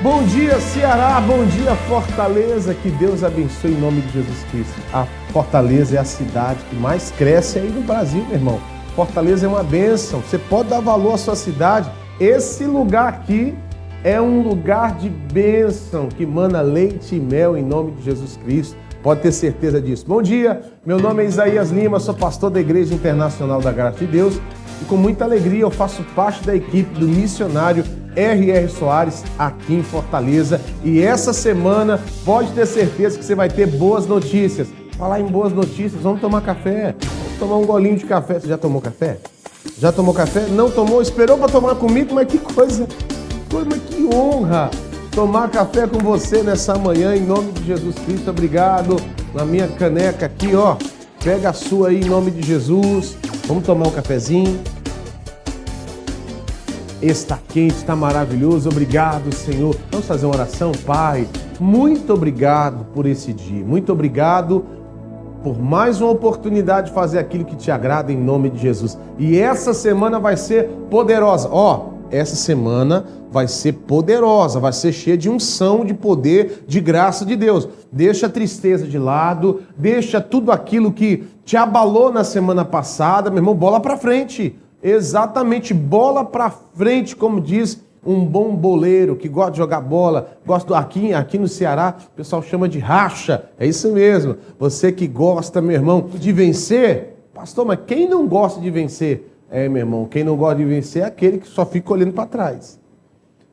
Bom dia, Ceará, bom dia, Fortaleza, que Deus abençoe em nome de Jesus Cristo. A Fortaleza é a cidade que mais cresce aí no Brasil, meu irmão. Fortaleza é uma bênção, você pode dar valor à sua cidade. Esse lugar aqui é um lugar de bênção, que mana leite e mel em nome de Jesus Cristo. Pode ter certeza disso. Bom dia, meu nome é Isaías Lima, sou pastor da Igreja Internacional da Graça de Deus e com muita alegria eu faço parte da equipe do missionário R.R. Soares aqui em Fortaleza. E essa semana pode ter certeza que você vai ter boas notícias. Falar em boas notícias, vamos tomar café, vamos tomar um golinho de café. Você já tomou café? Já tomou café? Não tomou? Esperou para tomar comigo? Mas que coisa, mas que honra tomar café com você nessa manhã, em nome de Jesus Cristo. Obrigado. Na minha caneca aqui, ó, pega a sua aí em nome de Jesus. Vamos tomar um cafezinho. Está quente, está maravilhoso. Obrigado, Senhor. Vamos fazer uma oração? Pai, muito obrigado por esse dia. Muito obrigado por mais uma oportunidade de fazer aquilo que te agrada em nome de Jesus. E essa semana vai ser poderosa. Essa semana vai ser poderosa, vai ser cheia de unção, de poder, de graça de Deus. Deixa a tristeza de lado, deixa tudo aquilo que te abalou na semana passada, meu irmão, bola pra frente. Exatamente, bola pra frente, como diz um bom boleiro que gosta de jogar bola. Aqui no Ceará, o pessoal chama de racha. É isso mesmo. Você que gosta, meu irmão, de vencer. Pastor, mas quem não gosta de vencer? Meu irmão, quem não gosta de vencer é aquele que só fica olhando para trás.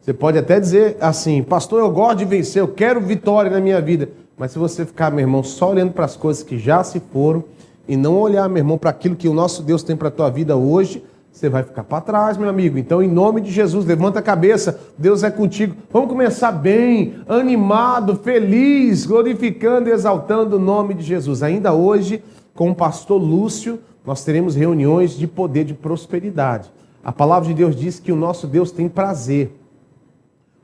Você pode até dizer assim, pastor, eu gosto de vencer, eu quero vitória na minha vida. Mas se você ficar, meu irmão, só olhando para as coisas que já se foram e não olhar, meu irmão, para aquilo que o nosso Deus tem para a tua vida hoje, você vai ficar para trás, meu amigo. Então, em nome de Jesus, levanta a cabeça, Deus é contigo. Vamos começar bem, animado, feliz, glorificando e exaltando o nome de Jesus. Ainda hoje, com o pastor Lúcio, nós teremos reuniões de poder, de prosperidade. A palavra de Deus diz que o nosso Deus tem prazer.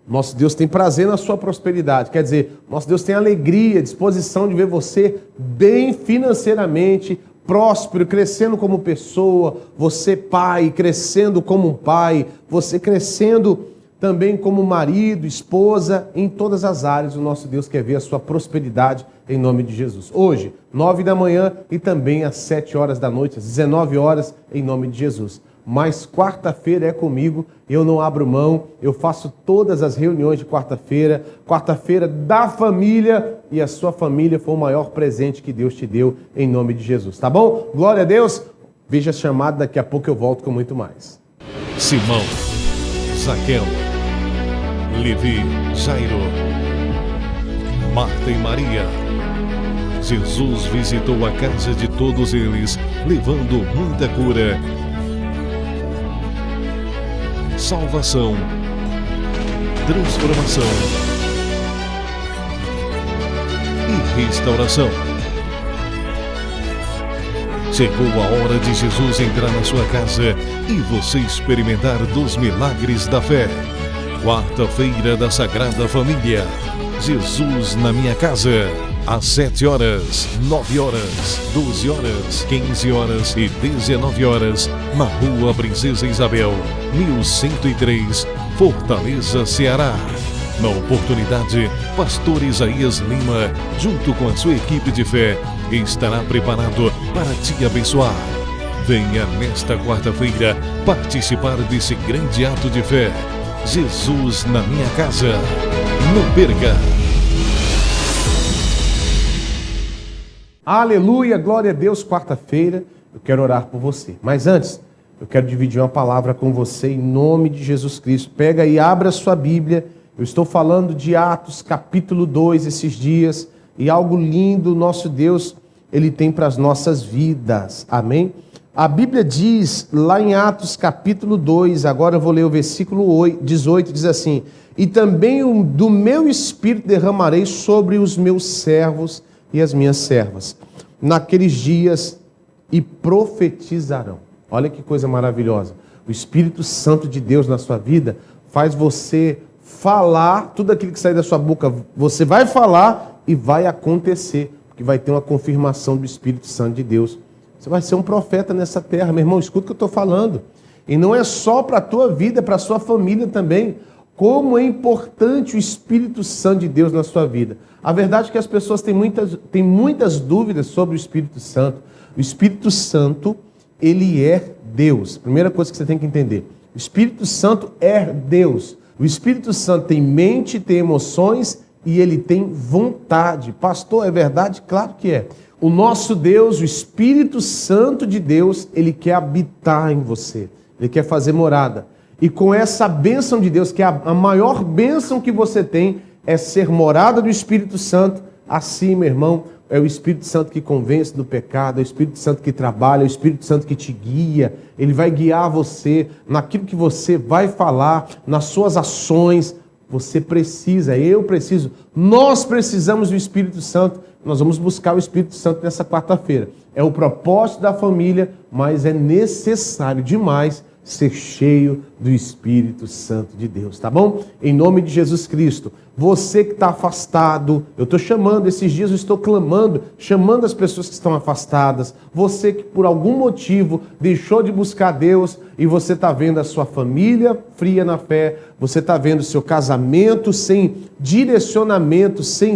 Nosso Deus tem prazer na sua prosperidade. Quer dizer, nosso Deus tem alegria, disposição de ver você bem financeiramente, próspero, crescendo como pessoa, você pai, crescendo como um pai, você crescendo também como marido, esposa, em todas as áreas. O nosso Deus quer ver a sua prosperidade em nome de Jesus. Hoje, 9 da manhã e também às 7 horas da noite, às 19 horas, em nome de Jesus. Mas quarta-feira é comigo, eu não abro mão, eu faço todas as reuniões de quarta-feira, quarta-feira da família, e a sua família foi o maior presente que Deus te deu em nome de Jesus, tá bom? Glória a Deus, veja a chamada, daqui a pouco eu volto com muito mais. Simão, Zaqueu, Levi, Jairo, Marta e Maria. Jesus visitou a casa de todos eles, levando muita cura, salvação, transformação e restauração. Chegou a hora de Jesus entrar na sua casa e você experimentar dos milagres da fé. Quarta-feira da Sagrada Família. Jesus na minha casa. Às 7 horas, 9 horas, 12 horas, 15 horas e 19 horas, na Rua Princesa Isabel, 1103, Fortaleza, Ceará. Na oportunidade, pastor Isaías Lima, junto com a sua equipe de fé, estará preparado para te abençoar. Venha nesta quarta-feira participar desse grande ato de fé. Jesus na minha casa. Não perca! Aleluia, glória a Deus, quarta-feira, eu quero orar por você. Mas antes, eu quero dividir uma palavra com você em nome de Jesus Cristo. Pega e abra a sua Bíblia. Eu estou falando de Atos, capítulo 2, esses dias, e algo lindo, nosso Deus, Ele tem para as nossas vidas. Amém? A Bíblia diz, lá em Atos, capítulo 2, agora eu vou ler o versículo 18, diz assim: e também do meu Espírito derramarei sobre os meus servos e as minhas servas, naqueles dias, e profetizarão. Olha que coisa maravilhosa. O Espírito Santo de Deus na sua vida faz você falar, tudo aquilo que sai da sua boca, você vai falar e vai acontecer, porque vai ter uma confirmação do Espírito Santo de Deus. Você vai ser um profeta nessa terra, meu irmão, escuta o que eu estou falando. E não é só para a tua vida, é para a sua família também. como é importante o Espírito Santo de Deus na sua vida. A verdade é que as pessoas têm muitas dúvidas sobre o Espírito Santo. O Espírito Santo, ele é Deus. Primeira coisa que você tem que entender. O Espírito Santo é Deus. O Espírito Santo tem mente, tem emoções e ele tem vontade. Pastor, é verdade? Claro que é. O nosso Deus, o Espírito Santo de Deus, ele quer habitar em você. Ele quer fazer morada. E com essa bênção de Deus, que é a maior bênção que você tem, é ser morada do Espírito Santo. Assim, meu irmão, é o Espírito Santo que convence do pecado, é o Espírito Santo que trabalha, é o Espírito Santo que te guia. Ele vai guiar você naquilo que você vai falar, nas suas ações. Você precisa, eu preciso, nós precisamos do Espírito Santo. Nós vamos buscar o Espírito Santo nessa quarta-feira. É o propósito da família, mas é necessário demais ser cheio do Espírito Santo de Deus, tá bom? Em nome de Jesus Cristo, você que está afastado, eu estou chamando, esses dias eu estou clamando, chamando as pessoas que estão afastadas, você que por algum motivo deixou de buscar Deus e você está vendo a sua família fria na fé, você está vendo o seu casamento sem direcionamento, sem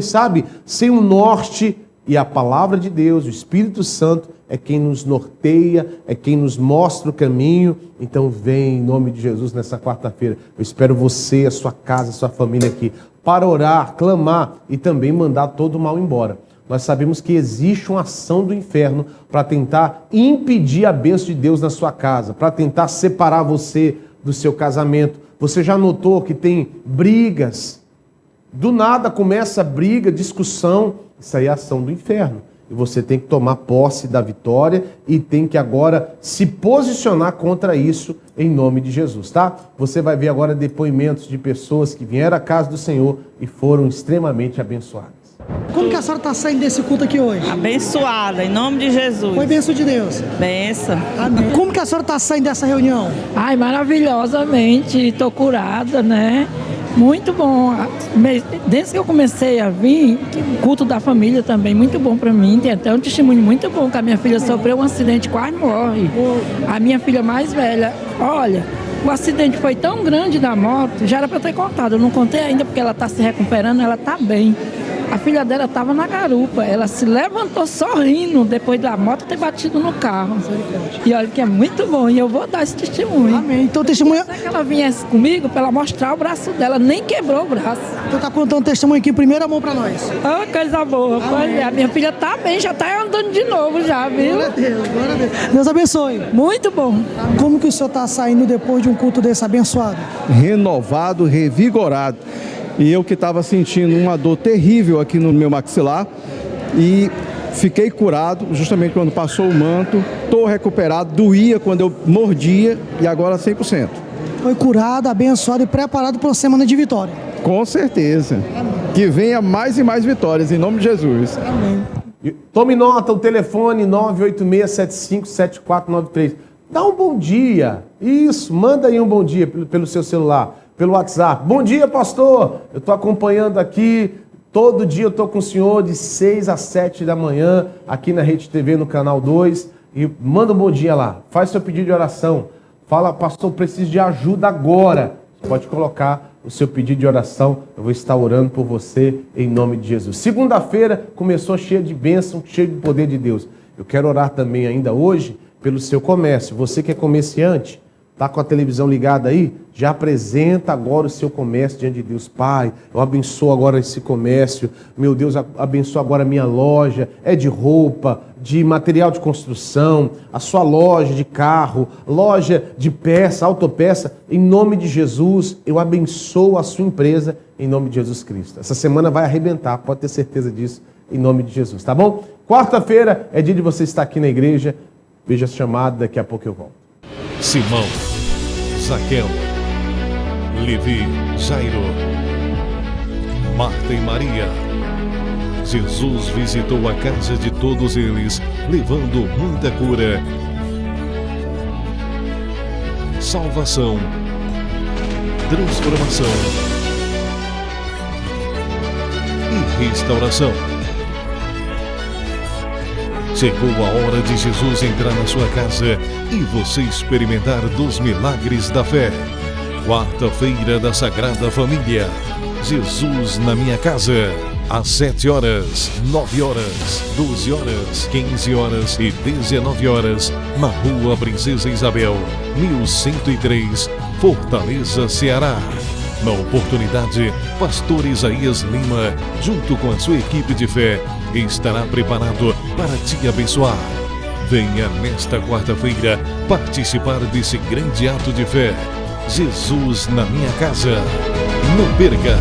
um norte, e a palavra de Deus, o Espírito Santo, é quem nos norteia, é quem nos mostra o caminho. Então vem em nome de Jesus nessa quarta-feira. Eu espero você, a sua casa, a sua família aqui, para orar, clamar e também mandar todo o mal embora. Nós sabemos que existe uma ação do inferno para tentar impedir a bênção de Deus na sua casa, para tentar separar você do seu casamento. Você já notou que tem brigas? Do nada começa briga, discussão. Isso aí é ação do inferno. E você tem que tomar posse da vitória e tem que agora se posicionar contra isso em nome de Jesus, tá? Você vai ver agora depoimentos de pessoas que vieram à casa do Senhor e foram extremamente abençoadas. Como que a senhora está saindo desse culto aqui hoje? Abençoada, em nome de Jesus. Foi bênção de Deus. Benção. Amém. Como que a senhora está saindo dessa reunião? Ai, maravilhosamente, estou curada, né? Muito bom. Desde que eu comecei a vir, o culto da família também, muito bom para mim. Tem até um testemunho muito bom, que a minha filha sofreu um acidente, quase morre. A minha filha mais velha, olha, o acidente foi tão grande da moto, já era para eu ter contado. Eu não contei ainda porque ela está se recuperando, ela está bem. A filha dela estava na garupa, ela se levantou sorrindo depois da moto ter batido no carro. E olha que é muito bom, e eu vou dar esse testemunho. Amém. Então o testemunho... Se ela viesse comigo, para ela mostrar o braço dela, nem quebrou o braço. Então tá contando testemunho aqui em primeira mão para nós. Oh, coisa boa. Pois é, a minha filha tá bem, já tá andando de novo já, viu? Glória a Deus, glória a Deus. Deus abençoe. Muito bom. Como que o senhor tá saindo depois de um culto desse abençoado? Renovado, revigorado. E eu que estava sentindo uma dor terrível aqui no meu maxilar e fiquei curado justamente quando passou o manto. Estou recuperado, doía quando eu mordia e agora 100%. Foi curado, abençoado e preparado para uma semana de vitória. Com certeza. Amém. Que venha mais e mais vitórias, em nome de Jesus. Amém. Tome nota, o telefone 986757493. Dá um bom dia. Isso, manda aí um bom dia pelo seu celular. Pelo WhatsApp. Bom dia, pastor. Eu estou acompanhando aqui. Todo dia eu estou com o senhor de 6 às 7 da manhã, aqui na Rede TV, no Canal 2. E manda um bom dia lá. Faz seu pedido de oração. Fala, pastor, preciso de ajuda agora. Você pode colocar o seu pedido de oração. Eu vou estar orando por você em nome de Jesus. Segunda-feira começou cheia de bênção, cheia de poder de Deus. Eu quero orar também ainda hoje pelo seu comércio. Você que é comerciante, está com a televisão ligada aí? Já apresenta agora o seu comércio diante de Deus. Pai, eu abençoo agora esse comércio. Meu Deus, abençoa agora a minha loja. É de roupa, de material de construção, a sua loja de carro, loja de peça, autopeça. Em nome de Jesus, eu abençoo a sua empresa em nome de Jesus Cristo. Essa semana vai arrebentar, pode ter certeza disso, em nome de Jesus, tá bom? Quarta-feira é dia de você estar aqui na igreja. Veja a chamada, daqui a pouco eu volto. Simão, Zaqueu, Levi, Jairo, Marta e Maria. Jesus visitou a casa de todos eles, levando muita cura, salvação, transformação e restauração. Chegou a hora de Jesus entrar na sua casa e você experimentar dos milagres da fé. Quarta-feira da Sagrada Família. Jesus na minha casa. Às 7 horas, 9 horas, 12 horas, 15 horas e 19 horas, na Rua Princesa Isabel, 1103, Fortaleza, Ceará. Na oportunidade, Pastor Isaías Lima, junto com a sua equipe de fé, estará preparado para te abençoar. Venha nesta quarta-feira participar desse grande ato de fé. Jesus na minha casa. Não perca!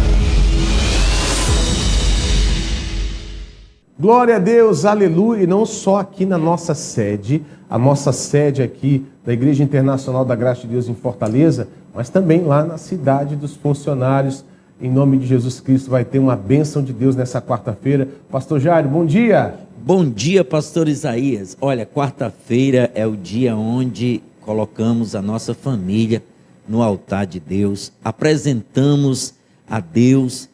Glória a Deus, aleluia, e não só aqui na nossa sede, a nossa sede aqui da Igreja Internacional da Graça de Deus em Fortaleza, mas também lá na cidade dos funcionários, em nome de Jesus Cristo, vai ter uma bênção de Deus nessa quarta-feira. Pastor Jairo, bom dia. Bom dia, pastor Isaías. Olha, quarta-feira é o dia onde colocamos a nossa família no altar de Deus, apresentamos a Deus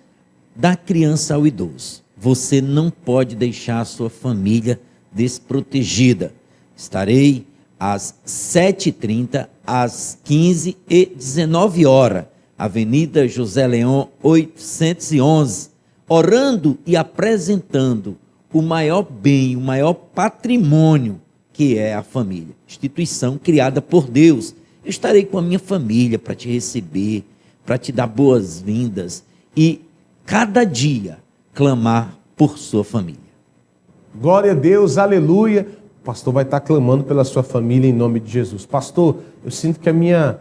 da criança ao idoso. Você não pode deixar a sua família desprotegida. Estarei às 7h30, às 15 e 19 horas, Avenida José Leão, 811, orando e apresentando o maior bem, o maior patrimônio que é a família. Instituição criada por Deus. Eu estarei com a minha família para te receber, para te dar boas-vindas e cada dia clamar por sua família. Glória a Deus, aleluia. O pastor vai estar clamando pela sua família em nome de Jesus. Pastor, eu sinto que a minha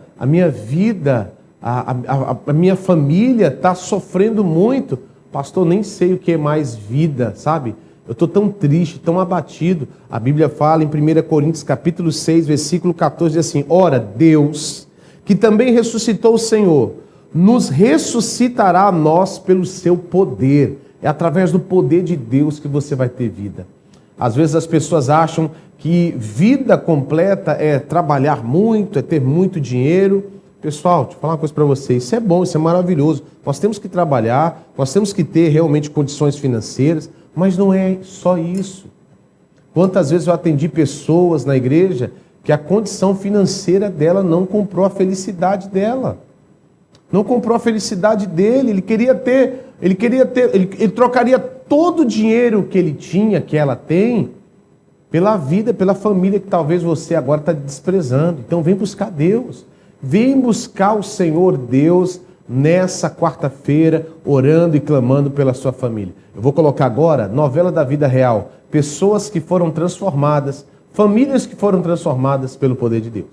vida, a minha família está sofrendo muito. Pastor, nem sei o que é mais vida, sabe? Eu estou tão triste, tão abatido. A Bíblia fala em 1 Coríntios capítulo 6, versículo 14, diz assim: ora, Deus, que também ressuscitou o Senhor, nos ressuscitará a nós pelo seu poder. É através do poder de Deus que você vai ter vida. Às vezes as pessoas acham que vida completa é trabalhar muito, é ter muito dinheiro. Pessoal, deixa eu falar uma coisa para vocês. Isso é bom, isso é maravilhoso. Nós temos que trabalhar, nós temos que ter realmente condições financeiras, mas não é só isso. Quantas vezes eu atendi pessoas na igreja que a condição financeira dela não comprou a felicidade dela. Não comprou a felicidade dele, ele trocaria todo o dinheiro que ele tinha, que ela tem, pela vida, pela família que talvez você agora está desprezando. Então vem buscar Deus, vem buscar o Senhor Deus nessa quarta-feira, orando e clamando pela sua família. Eu vou colocar agora, novela da vida real, pessoas que foram transformadas, famílias que foram transformadas pelo poder de Deus.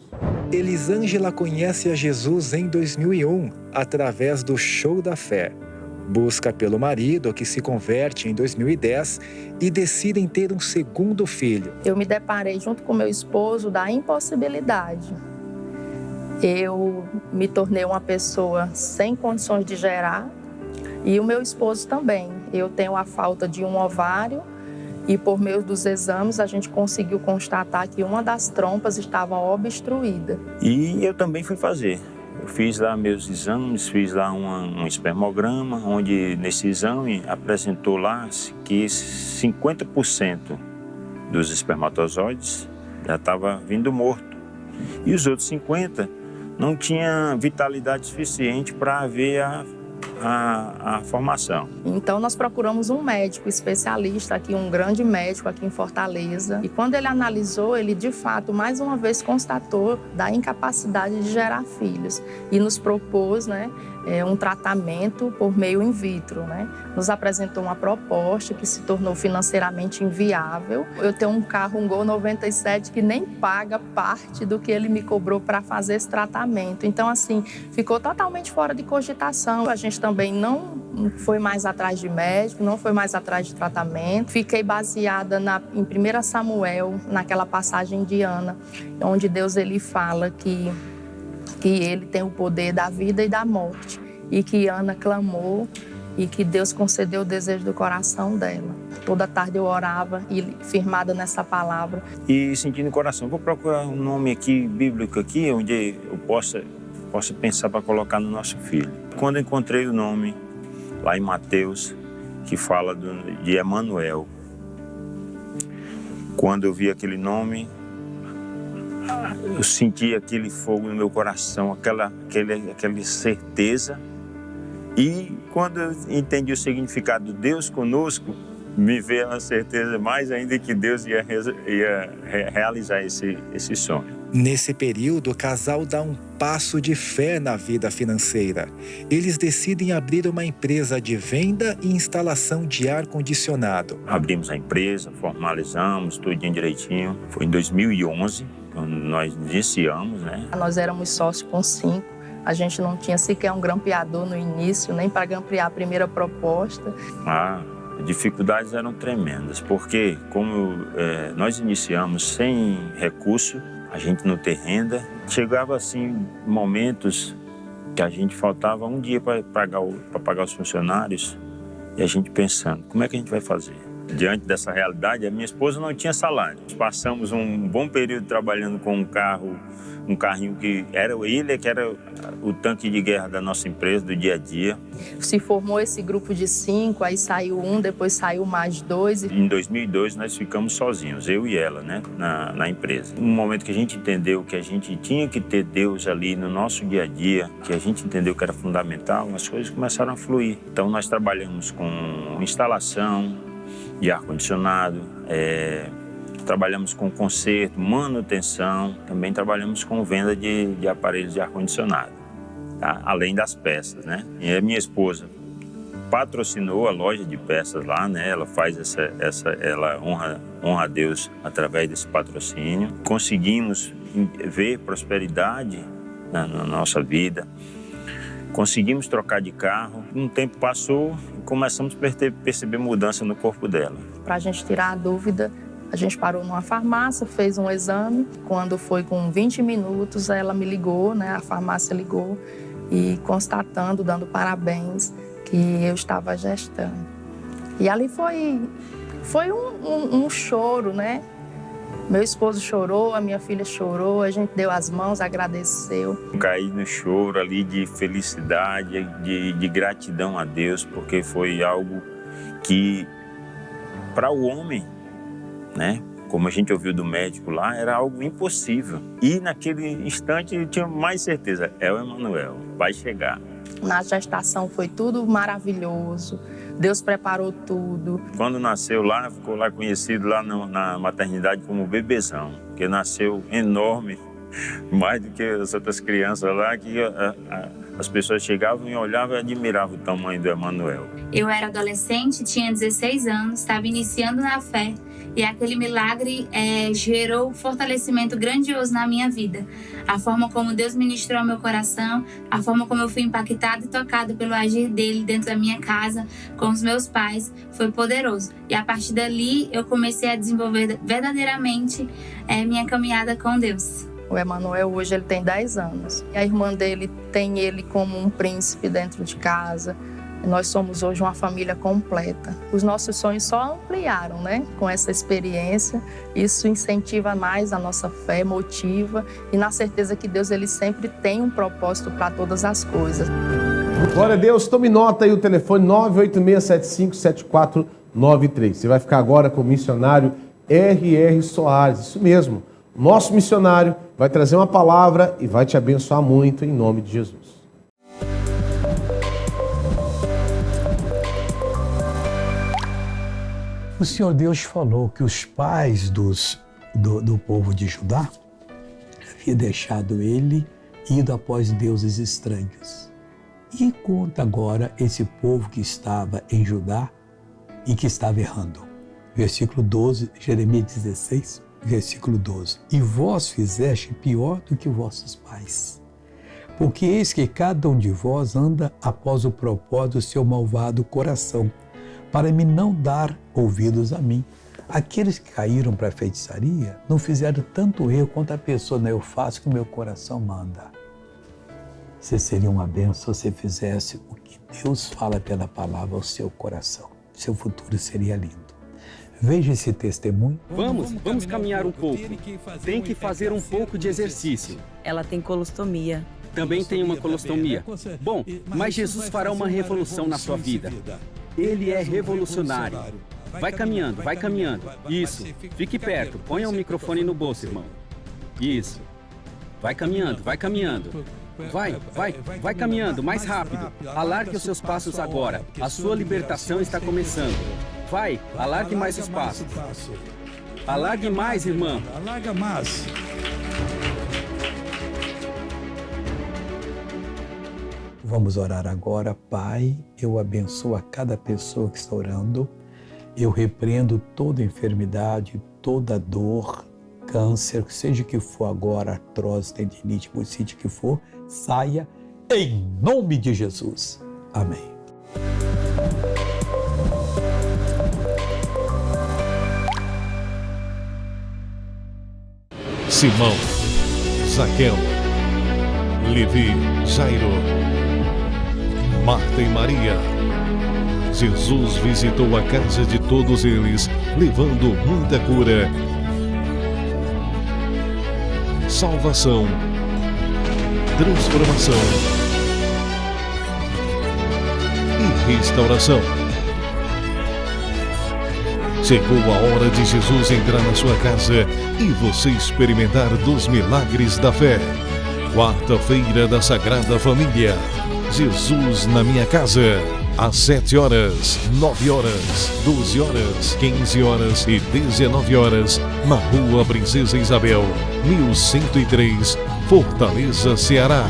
Elisângela conhece a Jesus em 2001, através do Show da Fé. Busca pelo marido, que se converte em 2010, e decidem ter um segundo filho. Eu me deparei junto com meu esposo da impossibilidade. Eu me tornei uma pessoa sem condições de gerar, e o meu esposo também. Eu tenho a falta de um ovário, e por meio dos exames a gente conseguiu constatar que uma das trompas estava obstruída. E eu também fui fazer. Eu fiz lá meus exames, fiz lá um espermograma, onde nesse exame apresentou lá que 50% dos espermatozoides já estava vindo morto. E os outros 50% não tinha vitalidade suficiente para haver a formação. Então nós procuramos um médico especialista aqui, um grande médico aqui em Fortaleza, e quando ele analisou, ele de fato mais uma vez constatou da incapacidade de gerar filhos e nos propôs, um tratamento por meio in vitro, Nos apresentou uma proposta que se tornou financeiramente inviável. Eu tenho um carro, um Gol 97, que nem paga parte do que ele me cobrou para fazer esse tratamento. Então, assim, ficou totalmente fora de cogitação. A gente também não foi mais atrás de médico, não foi mais atrás de tratamento. Fiquei baseada em 1 Samuel, naquela passagem de Ana, onde Deus ele fala que ele tem o poder da vida e da morte, e que Ana clamou e que Deus concedeu o desejo do coração dela. Toda tarde eu orava e firmada nessa palavra. E sentindo o coração, vou procurar um nome aqui bíblico aqui, onde eu possa pensar para colocar no nosso filho. Quando eu encontrei o nome lá em Mateus, que fala de Emanuel, quando eu vi aquele nome, eu senti aquele fogo no meu coração, aquela certeza. E quando eu entendi o significado de Deus conosco, me veio a certeza mais ainda que Deus ia realizar esse sonho. Nesse período, o casal dá um passo de fé na vida financeira. Eles decidem abrir uma empresa de venda e instalação de ar-condicionado. Abrimos a empresa, formalizamos, tudo direitinho. Foi em 2011, quando nós iniciamos, né? Nós éramos sócios com 5. A gente não tinha sequer um grampeador no início, nem para grampear a primeira proposta. As dificuldades eram tremendas, porque como nós iniciamos sem recurso, a gente não ter renda, chegava assim momentos que a gente faltava um dia para pagar os funcionários e a gente pensando, como é que a gente vai fazer? Diante dessa realidade, a minha esposa não tinha salário. Nós passamos um bom período trabalhando com um carrinho que era o tanque de guerra da nossa empresa, do dia a dia. Se formou esse grupo de 5, aí saiu um, depois saiu mais 2. Em 2002 nós ficamos sozinhos, eu e ela, né, na empresa. No momento que a gente entendeu que a gente tinha que ter Deus ali no nosso dia a dia, que a gente entendeu que era fundamental, as coisas começaram a fluir. Então nós trabalhamos com instalação de ar-condicionado, trabalhamos com conserto, manutenção, também trabalhamos com venda de aparelhos de ar-condicionado, tá? Além das peças, né? E a minha esposa patrocinou a loja de peças lá, né? Ela faz ela honra a Deus através desse patrocínio. Conseguimos ver prosperidade na nossa vida. Conseguimos trocar de carro. Um tempo passou e começamos a perceber mudança no corpo dela. Para a gente tirar a dúvida, a gente parou numa farmácia, fez um exame. Quando foi com 20 minutos, ela me ligou, né? A farmácia ligou e constatando, dando parabéns, que eu estava gestando. E ali foi um choro, né? Meu esposo chorou, a minha filha chorou, a gente deu as mãos, agradeceu. Caí no choro ali de felicidade, de gratidão a Deus, porque foi algo que, para o homem, né, como a gente ouviu do médico lá, era algo impossível. E naquele instante eu tinha mais certeza, é o Emanuel, vai chegar. Na gestação foi tudo maravilhoso. Deus preparou tudo. Quando nasceu lá, ficou lá conhecido lá na maternidade como bebezão, porque nasceu enorme, mais do que as outras crianças lá, que as pessoas chegavam e olhavam e admiravam o tamanho do Emanuel. Eu era adolescente, tinha 16 anos, estava iniciando na fé. E aquele milagre gerou um fortalecimento grandioso na minha vida. A forma como Deus ministrou ao meu coração, a forma como eu fui impactada e tocada pelo agir dele dentro da minha casa, com os meus pais, foi poderoso. E a partir dali eu comecei a desenvolver verdadeiramente minha caminhada com Deus. O Emanuel hoje ele tem 10 anos. E a irmã dele tem ele como um príncipe dentro de casa. Nós somos hoje uma família completa. Os nossos sonhos só ampliaram, né? Com essa experiência. Isso incentiva mais a nossa fé, motiva e na certeza que Deus ele sempre tem um propósito para todas as coisas. Glória a Deus. Tome nota aí o telefone 986757493. Você vai ficar agora com o missionário R.R. Soares. Isso mesmo. Nosso missionário vai trazer uma palavra e vai te abençoar muito em nome de Jesus. O Senhor Deus falou que os pais do povo de Judá haviam deixado ele ido após deuses estranhos. E conta agora esse povo que estava em Judá e que estava errando. Versículo 12, Jeremias 16, versículo 12. E vós fizeste pior do que vossos pais, porque eis que cada um de vós anda após o propósito do seu malvado coração, para me não dar ouvidos a mim. Aqueles que caíram para a feitiçaria não fizeram tanto erro quanto a pessoa, né? Eu faço o que o meu coração manda. Você seria uma bênção se você fizesse o que Deus fala pela palavra ao seu coração. Seu futuro seria lindo. Veja esse testemunho. Vamos caminhar um pouco. Tem que fazer um pouco de exercício. Ela tem colostomia. Também tem uma colostomia. Bom, mas Jesus fará uma revolução na sua vida. Ele é revolucionário. Vai caminhando, vai caminhando. Isso, fique perto, ponha o microfone no bolso, irmão. Isso. Vai caminhando, vai caminhando. Vai caminhando, mais rápido. Alargue os seus passos agora. A sua libertação está começando. Vai, alargue mais os passos. Alargue mais, irmã. Alarga mais. Vamos orar agora. Pai, eu abençoo a cada pessoa que está orando. Eu repreendo toda enfermidade, toda dor, câncer, seja que for agora, artrose, tendinite, bursite, que for, saia em nome de Jesus. Amém. Simão, Zaqueu, Levi, Jairo, Marta e Maria. Jesus visitou a casa de todos eles, levando muita cura, salvação, transformação e restauração. Chegou a hora de Jesus entrar na sua casa e você experimentar dos milagres da fé. Quarta-feira da Sagrada Família. Jesus na minha casa. Às 7 horas, 9 horas, 12 horas, 15 horas e 19 horas, na Rua Princesa Isabel, 1103, Fortaleza, Ceará.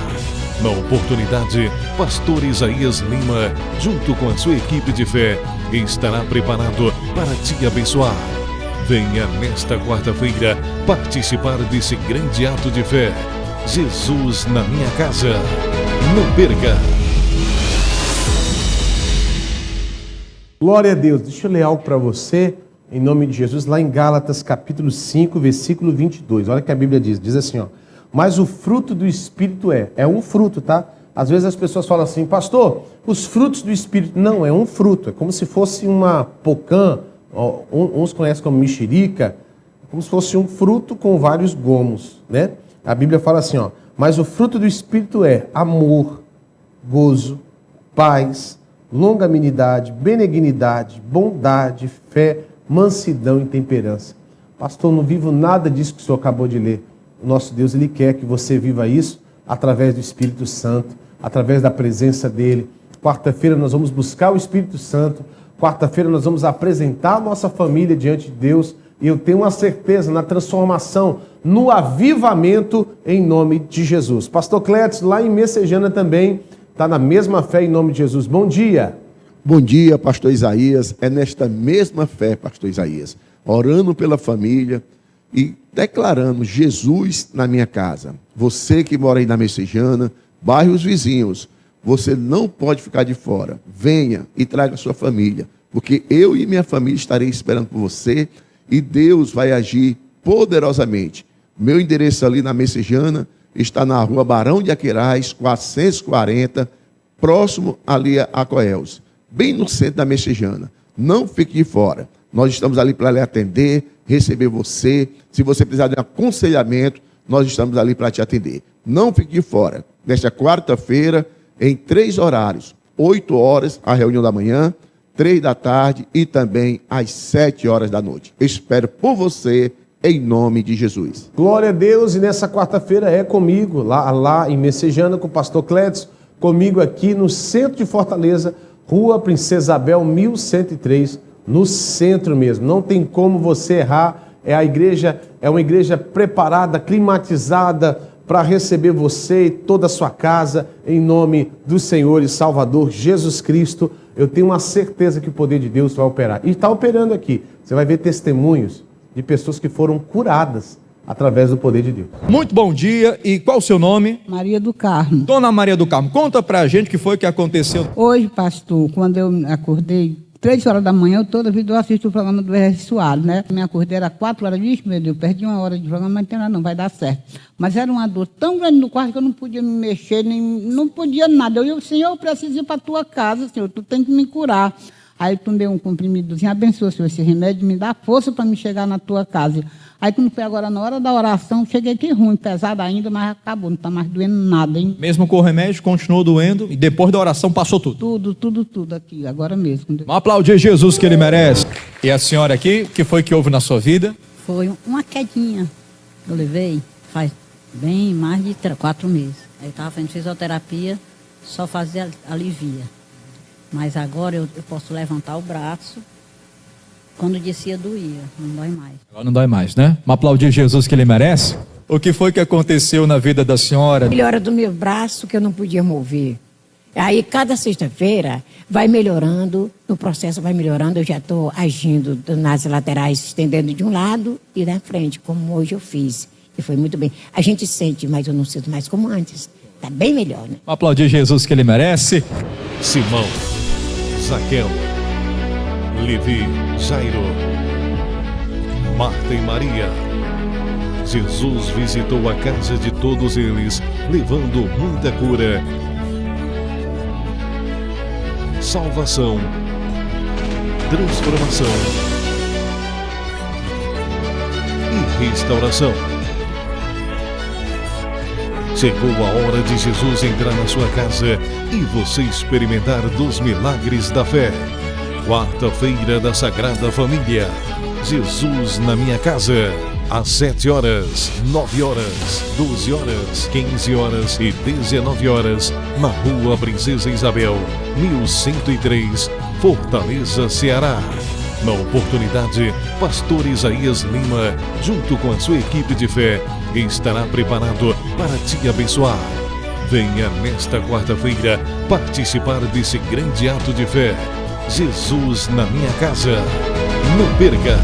Na oportunidade, Pastor Isaías Lima, junto com a sua equipe de fé, estará preparado para te abençoar. Venha nesta quarta-feira participar desse grande ato de fé. Jesus na minha casa. Não perca! Glória a Deus. Deixa eu ler algo para você, em nome de Jesus, lá em Gálatas capítulo 5, versículo 22. Olha o que a Bíblia diz assim, ó. Mas o fruto do Espírito é um fruto, tá? Às vezes as pessoas falam assim, pastor, os frutos do Espírito. Não, é um fruto, é como se fosse uma pocã, uns conhecem como mexerica, como se fosse um fruto com vários gomos, né? A Bíblia fala assim, ó, mas o fruto do Espírito é amor, gozo, paz, longanimidade, benignidade, bondade, fé, mansidão e temperança. Pastor, não vivo nada disso que o senhor acabou de ler. O nosso Deus, Ele quer que você viva isso através do Espírito Santo, através da presença dEle. Quarta-feira nós vamos buscar o Espírito Santo. Quarta-feira nós vamos apresentar a nossa família diante de Deus. E eu tenho uma certeza na transformação, no avivamento, em nome de Jesus. Pastor Clétis, lá em Messejana também, está na mesma fé em nome de Jesus. Bom dia. Bom dia, pastor Isaías. É nesta mesma fé, pastor Isaías, orando pela família e declarando Jesus na minha casa. Você que mora aí na Messejana, bairros vizinhos, você não pode ficar de fora. Venha e traga a sua família, porque eu e minha família estarei esperando por você e Deus vai agir poderosamente. Meu endereço ali na Messejana está na rua Barão de Aquerais, 440, próximo ali a Coelhos, bem no centro da Messejana. Não fique de fora. Nós estamos ali para lhe atender, receber você. Se você precisar de aconselhamento, nós estamos ali para te atender. Não fique de fora. Nesta quarta-feira, em 3 horários. 8 horas, a reunião da manhã, 3 da tarde e também às 7 horas da noite. Espero por você, em nome de Jesus. Glória a Deus, e nessa quarta-feira é comigo, lá em Messejana, com o pastor Clétis, comigo aqui no centro de Fortaleza, Rua Princesa Isabel, 1103, no centro mesmo. Não tem como você errar. É uma igreja preparada, climatizada para receber você e toda a sua casa, em nome do Senhor e Salvador Jesus Cristo. Eu tenho uma certeza que o poder de Deus vai operar. E está operando aqui. Você vai ver testemunhos de pessoas que foram curadas através do poder de Deus. Muito bom dia. E qual o seu nome? Maria do Carmo. Dona Maria do Carmo, conta pra gente o que foi que aconteceu. Hoje, pastor, quando eu acordei, 3 horas da manhã, toda vida eu assisto o programa do R.S. Soares, né? Me acordei, era 4 horas, vixe, meu Deus, perdi 1 hora de programa, mas não tem nada não, vai dar certo. Mas era uma dor tão grande no quarto que eu não podia me mexer, não podia nada. Eu disse, Senhor, eu preciso ir para a tua casa, Senhor, tu tem que me curar. Aí eu tomei um comprimidozinho, abençoa, Senhor, esse remédio, me dá força para me chegar na tua casa. Aí quando foi agora na hora da oração, cheguei aqui ruim, pesado ainda, mas acabou, não está mais doendo nada, hein? Mesmo com o remédio, continuou doendo e depois da oração passou tudo? Tudo aqui, agora mesmo. Vamos aplaudir Jesus que Ele merece. E a senhora aqui, o que foi que houve na sua vida? Foi uma quedinha que eu levei, Faz bem mais de 4 meses. Eu estava fazendo fisioterapia, só fazia alivia. Mas agora eu posso levantar o braço. Quando descia, doía, não dói mais. Agora não dói mais, né? Vamos aplaudir Jesus que ele merece? O que foi que aconteceu na vida da senhora? Melhora do meu braço que eu não podia mover. Aí cada sexta-feira vai melhorando, no processo vai melhorando, eu já estou agindo nas laterais, estendendo de um lado e da frente, como hoje eu fiz. E foi muito bem. A gente sente, mas eu não sinto mais como antes. Está bem melhor, né? Vamos aplaudir Jesus que ele merece? Simão, Zaqueu, Levi, Jairo, Marta e Maria. Jesus visitou a casa de todos eles, levando muita cura, salvação, transformação e restauração. Chegou a hora de Jesus entrar na sua casa e você experimentar dos milagres da fé. Quarta-feira da Sagrada Família. Jesus na minha casa. Às 7 horas, 9 horas, 12 horas, 15 horas e 19 horas, na Rua Princesa Isabel, 1103, Fortaleza, Ceará. Na oportunidade, Pastor Isaías Lima, junto com a sua equipe de fé, estará preparado para te abençoar. Venha nesta quarta-feira participar desse grande ato de fé. Jesus na minha casa. Não perca!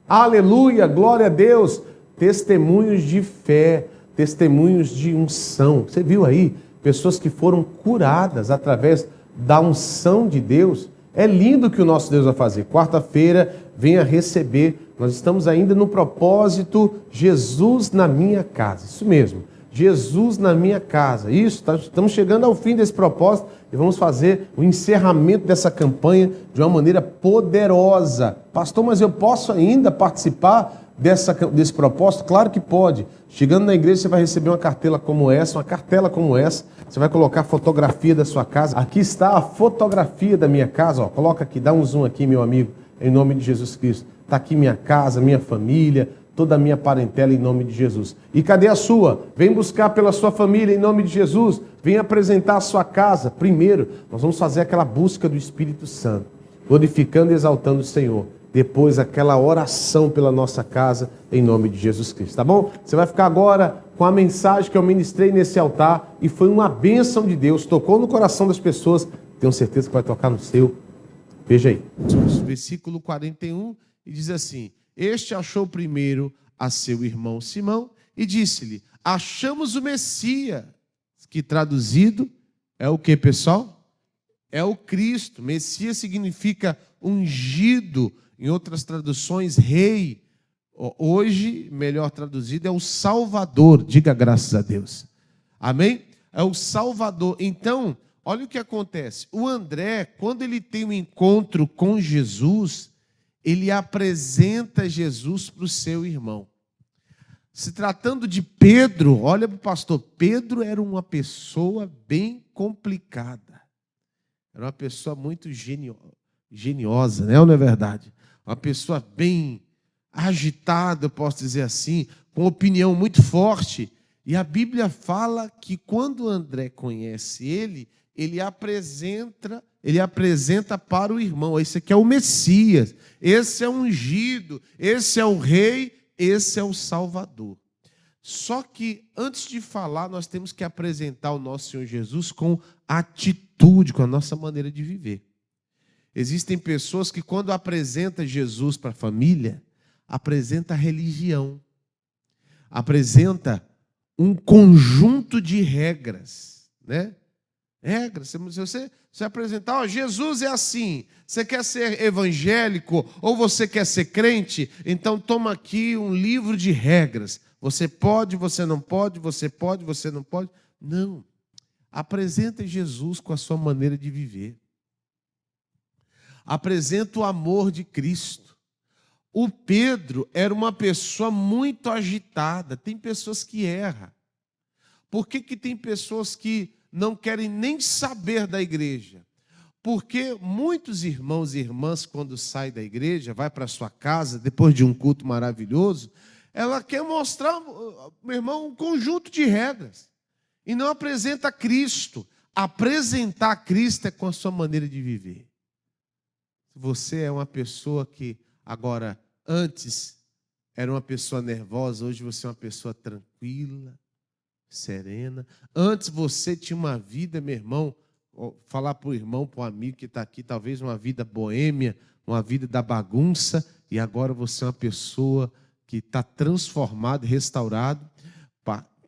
Aleluia, glória a Deus. Testemunhos de fé, testemunhos de unção. Você viu aí? Pessoas que foram curadas através da unção de Deus. É lindo o que o nosso Deus vai fazer. Quarta-feira, venha receber. Nós estamos ainda no propósito Jesus na minha casa. Isso mesmo. Jesus na minha casa. Isso, estamos chegando ao fim desse propósito e vamos fazer o encerramento dessa campanha de uma maneira poderosa. Pastor, mas eu posso ainda participar desse propósito? Claro que pode. Chegando na igreja, você vai receber uma cartela como essa, Você vai colocar a fotografia da sua casa. Aqui está a fotografia da minha casa. Ó, coloca aqui, dá um zoom aqui, meu amigo, em nome de Jesus Cristo. Está aqui minha casa, minha família, toda a minha parentela em nome de Jesus. E cadê a sua? Vem buscar pela sua família em nome de Jesus. Vem apresentar a sua casa. Primeiro, nós vamos fazer aquela busca do Espírito Santo, glorificando e exaltando o Senhor. Depois, aquela oração pela nossa casa em nome de Jesus Cristo, tá bom? Você vai ficar agora com a mensagem que eu ministrei nesse altar e foi uma bênção de Deus. Tocou no coração das pessoas. Tenho certeza que vai tocar no seu. Veja aí. Versículo 41 e diz assim: Este achou primeiro a seu irmão Simão e disse-lhe: Achamos o Messias, que traduzido é o que, pessoal? É o Cristo. Messias significa ungido, em outras traduções, rei. Hoje, melhor traduzido, é o Salvador. Diga graças a Deus. Amém? É o Salvador. Então, olha o que acontece. O André, quando ele tem um encontro com Jesus, ele apresenta Jesus para o seu irmão. Se tratando de Pedro, olha para o pastor, Pedro era uma pessoa bem complicada. Era uma pessoa muito geniosa, né? Ou não é verdade? Uma pessoa bem agitada, eu posso dizer assim, com opinião muito forte. E a Bíblia fala que quando André conhece ele apresenta para o irmão. Esse aqui é o Messias, esse é o ungido, esse é o rei, esse é o Salvador. Só que antes de falar, nós temos que apresentar o nosso Senhor Jesus com atitude, com a nossa maneira de viver. Existem pessoas que quando apresenta Jesus para a família, apresenta religião, apresenta um conjunto de regras, né? Regras. Se você apresentar, Jesus é assim, você quer ser evangélico ou você quer ser crente, então toma aqui um livro de regras. Você pode, você não pode, você pode, você não pode. Não. Apresenta Jesus com a sua maneira de viver. Apresenta o amor de Cristo. O Pedro era uma pessoa muito agitada. Tem pessoas que erram. Por que tem pessoas que não querem nem saber da igreja? Porque muitos irmãos e irmãs, quando saem da igreja, vai para sua casa, depois de um culto maravilhoso, ela quer mostrar, meu irmão, um conjunto de regras. E não apresenta Cristo. Apresentar Cristo é com a sua maneira de viver. Você é uma pessoa que, agora, antes era uma pessoa nervosa, hoje você é uma pessoa tranquila, serena. Antes você tinha uma vida, meu irmão, falar para o irmão, para o amigo que está aqui, talvez uma vida boêmia, uma vida da bagunça, e agora você é uma pessoa que está transformado, restaurado,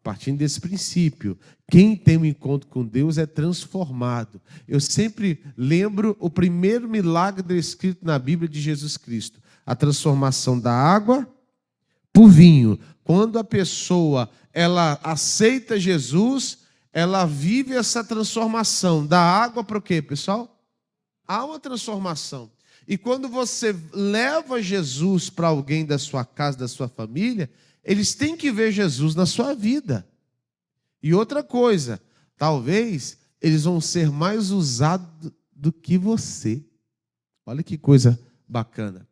partindo desse princípio. Quem tem um encontro com Deus é transformado. Eu sempre lembro o primeiro milagre descrito na Bíblia de Jesus Cristo, a transformação da água por vinho. Quando a pessoa ela aceita Jesus, ela vive essa transformação da água para o quê, pessoal? Há uma transformação. E quando você leva Jesus para alguém da sua casa, da sua família, eles têm que ver Jesus na sua vida. E outra coisa, talvez eles vão ser mais usados do que você. Olha que coisa bacana.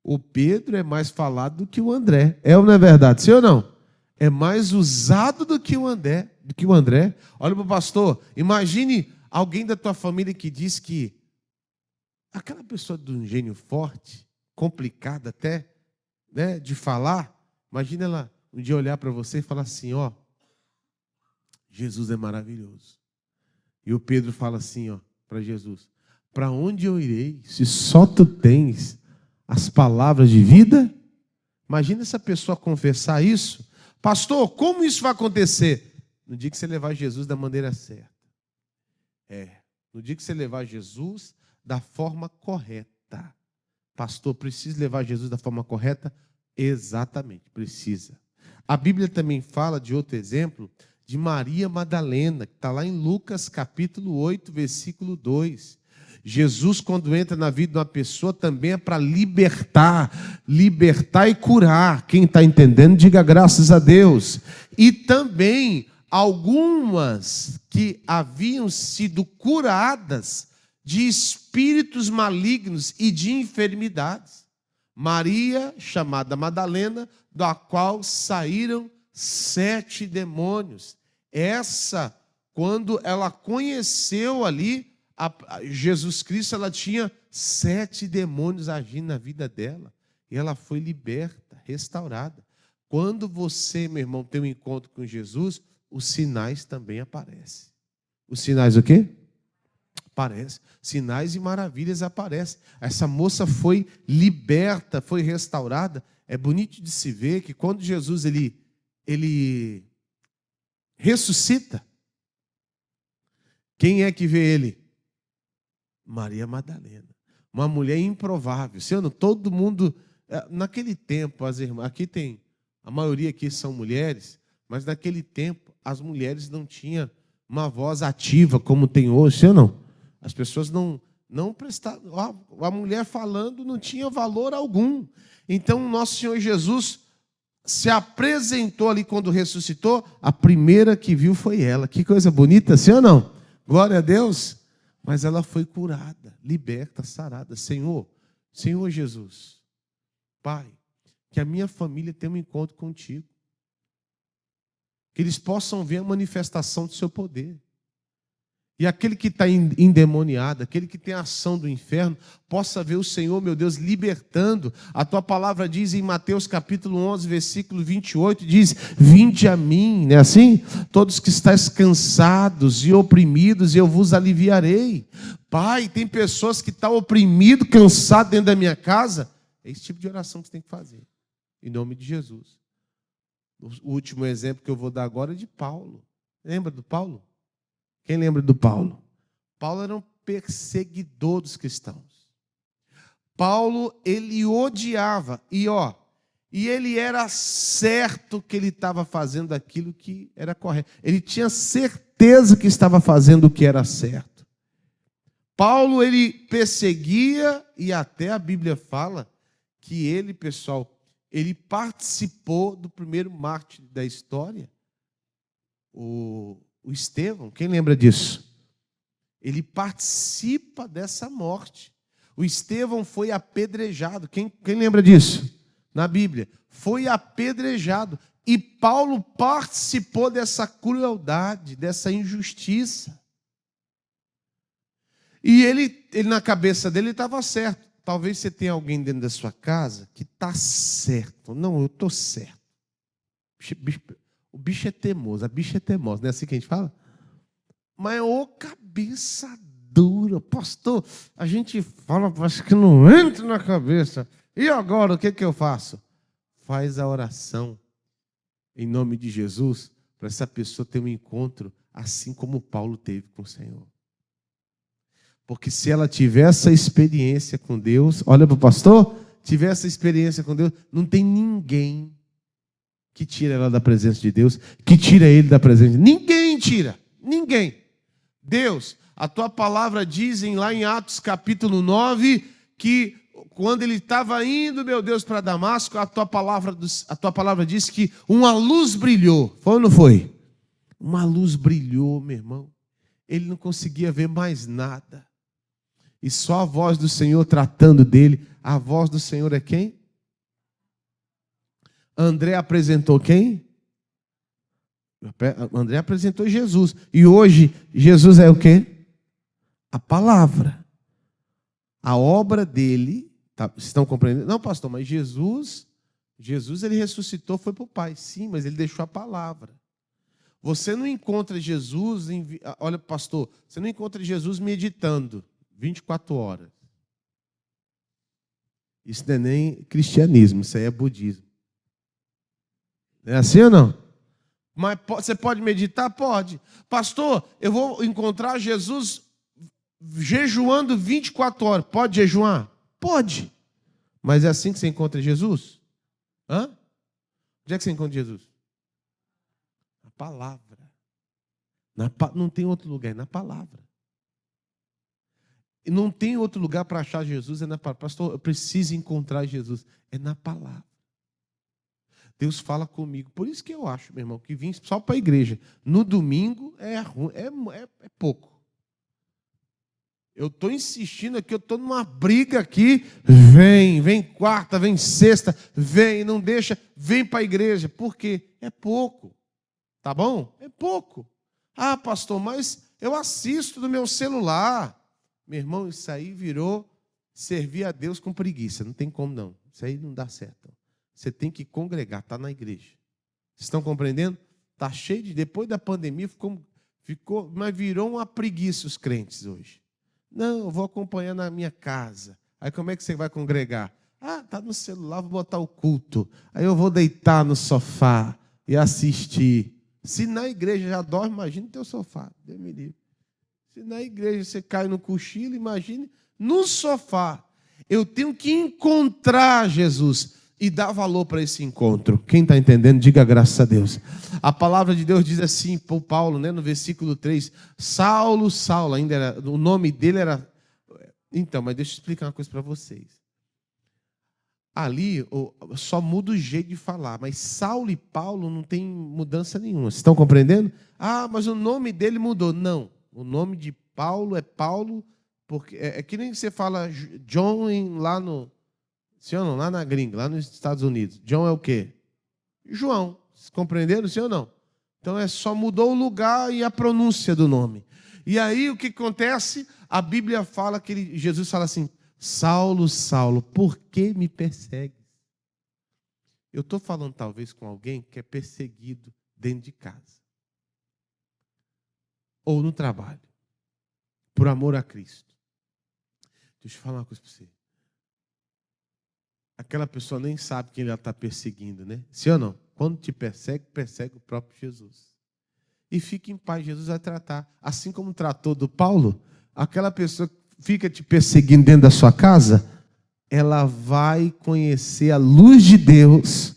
O Pedro é mais falado do que o André. É ou não é verdade? Sim ou não? É mais usado do que o André. Olha para o pastor, imagine alguém da tua família que diz que aquela pessoa de um gênio forte, complicada até, né, de falar, imagina ela um dia olhar para você e falar assim, ó, Jesus é maravilhoso. E o Pedro fala assim, ó, para Jesus, para onde eu irei se só tu tens as palavras de vida? Imagina essa pessoa confessar isso. Pastor, como isso vai acontecer? No dia que você levar Jesus da maneira certa. No dia que você levar Jesus da forma correta. Pastor, precisa levar Jesus da forma correta? Exatamente, precisa. A Bíblia também fala de outro exemplo, de Maria Madalena, que está lá em Lucas capítulo 8, versículo 2. Jesus, quando entra na vida de uma pessoa, também é para libertar e curar. Quem está entendendo, diga graças a Deus. E também algumas que haviam sido curadas de espíritos malignos e de enfermidades. Maria, chamada Madalena, da qual saíram 7 demônios. Essa, quando ela conheceu ali Jesus Cristo, ela tinha 7 demônios agindo na vida dela. E ela foi liberta, restaurada. Quando você, meu irmão, tem um encontro com Jesus, os sinais também aparecem. Os sinais o quê? Aparecem. Sinais e maravilhas aparecem. Essa moça foi liberta, foi restaurada. É bonito de se ver que quando Jesus ele ressuscita, quem é que vê ele? Maria Madalena. Uma mulher improvável. Senhor, todo mundo, naquele tempo, as irmãs, aqui tem, a maioria aqui são mulheres, mas naquele tempo as mulheres não tinham uma voz ativa como tem hoje, sim ou não? As pessoas não prestavam, a mulher falando não tinha valor algum. Então, nosso Senhor Jesus se apresentou ali quando ressuscitou, a primeira que viu foi ela. Que coisa bonita, sim ou não? Glória a Deus. Mas ela foi curada, liberta, sarada. Senhor Jesus, Pai, que a minha família tenha um encontro contigo. Que eles possam ver a manifestação do seu poder. E aquele que está endemoniado, aquele que tem a ação do inferno, possa ver o Senhor, meu Deus, libertando. A tua palavra diz em Mateus capítulo 11, versículo 28, diz, vinde a mim, não é assim? Todos que estáis cansados e oprimidos, eu vos aliviarei. Pai, tem pessoas que estão oprimidas, cansadas dentro da minha casa. É esse tipo de oração que você tem que fazer, em nome de Jesus. O último exemplo que eu vou dar agora é de Paulo. Lembra do Paulo? Quem lembra do Paulo? Paulo era um perseguidor dos cristãos. Paulo, ele odiava. E ele era certo que ele estava fazendo aquilo que era correto. Ele tinha certeza que estava fazendo o que era certo. Paulo, ele perseguia, e até a Bíblia fala que ele, pessoal, ele participou do primeiro mártir da história, o Estevão. Quem lembra disso? Ele participa dessa morte. O Estevão foi apedrejado. Quem lembra disso? Na Bíblia. Foi apedrejado. E Paulo participou dessa crueldade, dessa injustiça. E ele na cabeça dele estava certo. Talvez você tenha alguém dentro da sua casa que está certo. Não, eu estou certo. O bicho é teimoso, a bicha é teimosa. Não é assim que a gente fala? Mas ô cabeça dura. Pastor, a gente fala, acho que não entra na cabeça. E agora, o que eu faço? Faz a oração em nome de Jesus, para essa pessoa ter um encontro assim como Paulo teve com o Senhor. Porque se ela tiver essa experiência com Deus, olha para o pastor, tiver essa experiência com Deus, não tem ninguém que tira ela da presença de Deus, que tira ele da presença de Deus. Ninguém tira, ninguém. Deus, a tua palavra diz lá em Atos capítulo 9, que quando ele estava indo, meu Deus, para Damasco, a tua palavra diz que uma luz brilhou. Foi ou não foi? Uma luz brilhou, meu irmão. Ele não conseguia ver mais nada. E só a voz do Senhor tratando dele. A voz do Senhor é quem? André apresentou quem? André apresentou Jesus. E hoje, Jesus é o quê? A palavra. A obra dele. Tá, vocês estão compreendendo? Não, pastor, mas Jesus ele ressuscitou, foi para o Pai. Sim, mas ele deixou a palavra. Você não encontra Jesus, olha, pastor, você não encontra Jesus meditando 24 horas. Isso não é nem cristianismo, isso aí é budismo. É assim ou não? Mas você pode meditar? Pode. Pastor, eu vou encontrar Jesus jejuando 24 horas. Pode jejuar? Pode. Mas é assim que você encontra Jesus? Hã? Onde é que você encontra Jesus? Na palavra. Não tem outro lugar, é na palavra. E não tem outro lugar para achar Jesus, é na palavra. Pastor, eu preciso encontrar Jesus. É na palavra. Deus fala comigo. Por isso que eu acho, meu irmão, que vim só para a igreja. No domingo é pouco. Eu estou insistindo aqui, eu estou numa briga aqui. Vem quarta, vem sexta, vem, não deixa, vem para a igreja. Por quê? É pouco. Tá bom? É pouco. Ah, pastor, mas eu assisto no meu celular. Meu irmão, isso aí virou servir a Deus com preguiça. Não tem como não. Isso aí não dá certo. Você tem que congregar, está na igreja. Vocês estão compreendendo? Está cheio de... Depois da pandemia, mas virou uma preguiça os crentes hoje. Não, eu vou acompanhar na minha casa. Aí como é que você vai congregar? Ah, está no celular, vou botar o culto. Aí eu vou deitar no sofá e assistir. Se na igreja já dorme, imagine o teu sofá. Deus me livre. Se na igreja você cai no cochilo, imagine no sofá. Eu tenho que encontrar Jesus e dar valor para esse encontro. Quem está entendendo, diga graças a Deus. A palavra de Deus diz assim, para Paulo, né, no versículo 3, Saulo, ainda era, o nome dele era... Então, mas deixa eu explicar uma coisa para vocês. Ali, só muda o jeito de falar, mas Saulo e Paulo não tem mudança nenhuma. Vocês estão compreendendo? Ah, mas o nome dele mudou. Não, o nome de Paulo é Paulo, porque é que nem você fala John lá no... Sim ou não? Lá na gringa, lá nos Estados Unidos. John é o quê? João. Vocês compreenderam, sim ou não? Então só mudou o lugar e a pronúncia do nome. E aí o que acontece? A Bíblia fala que Jesus fala assim, Saulo, Saulo, por que me persegues? Eu estou falando talvez com alguém que é perseguido dentro de casa. Ou no trabalho. Por amor a Cristo. Deixa eu falar uma coisa para você. Aquela pessoa nem sabe quem ela está perseguindo, né? Sim ou não? Quando te persegue, persegue o próprio Jesus. E fique em paz, Jesus vai tratar. Assim como tratou do Paulo, aquela pessoa que fica te perseguindo dentro da sua casa, ela vai conhecer a luz de Deus.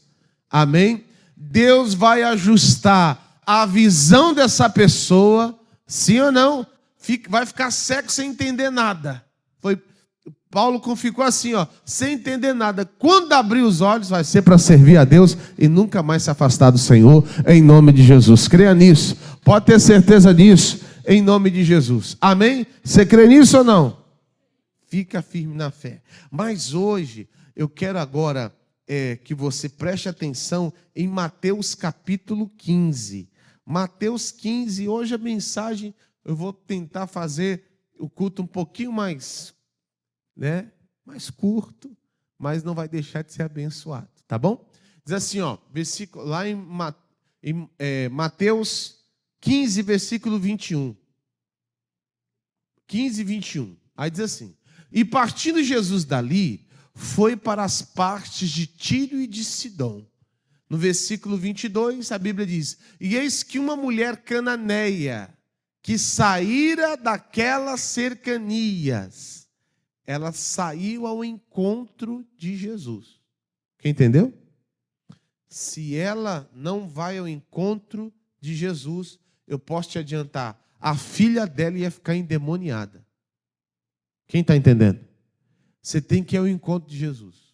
Amém? Deus vai ajustar a visão dessa pessoa, sim ou não? Vai ficar cego sem entender nada. Paulo ficou assim, sem entender nada. Quando abrir os olhos, vai ser para servir a Deus e nunca mais se afastar do Senhor, em nome de Jesus. Creia nisso, pode ter certeza disso, em nome de Jesus. Amém? Você crê nisso ou não? Fica firme na fé. Mas hoje, eu quero agora que você preste atenção em Mateus capítulo 15. Mateus 15, hoje a mensagem, eu vou tentar fazer o culto um pouquinho mais, mais curto, mas não vai deixar de ser abençoado, tá bom? Diz assim, ó, versículo, lá em Mateus 15, versículo 21. 15, 21. Aí diz assim: e partindo Jesus dali, foi para as partes de Tiro e de Sidom. No versículo 22, a Bíblia diz: e eis que uma mulher cananeia, que saíra daquelas cercanias, ela saiu ao encontro de Jesus. Quem entendeu? Se ela não vai ao encontro de Jesus, eu posso te adiantar, a filha dela ia ficar endemoniada. Quem está entendendo? Você tem que ir ao encontro de Jesus.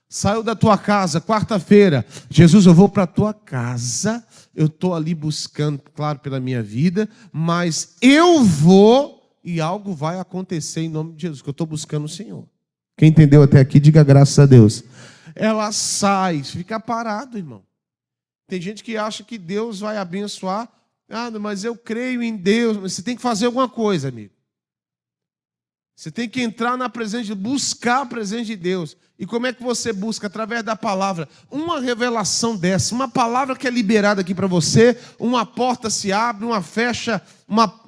Saiu da tua casa, quarta-feira. Jesus, eu vou para a tua casa. Eu estou ali buscando, claro, pela minha vida. Mas eu vou e algo vai acontecer em nome de Jesus, que eu estou buscando o Senhor. Quem entendeu até aqui, diga graças a Deus. Ela sai, fica parado, irmão. Tem gente que acha que Deus vai abençoar. Ah, mas eu creio em Deus. Mas você tem que fazer alguma coisa, amigo. Você tem que entrar na presença, buscar a presença de Deus. E como é que você busca? Através da palavra. Uma revelação dessa, uma palavra que é liberada aqui para você, uma porta se abre, uma fecha,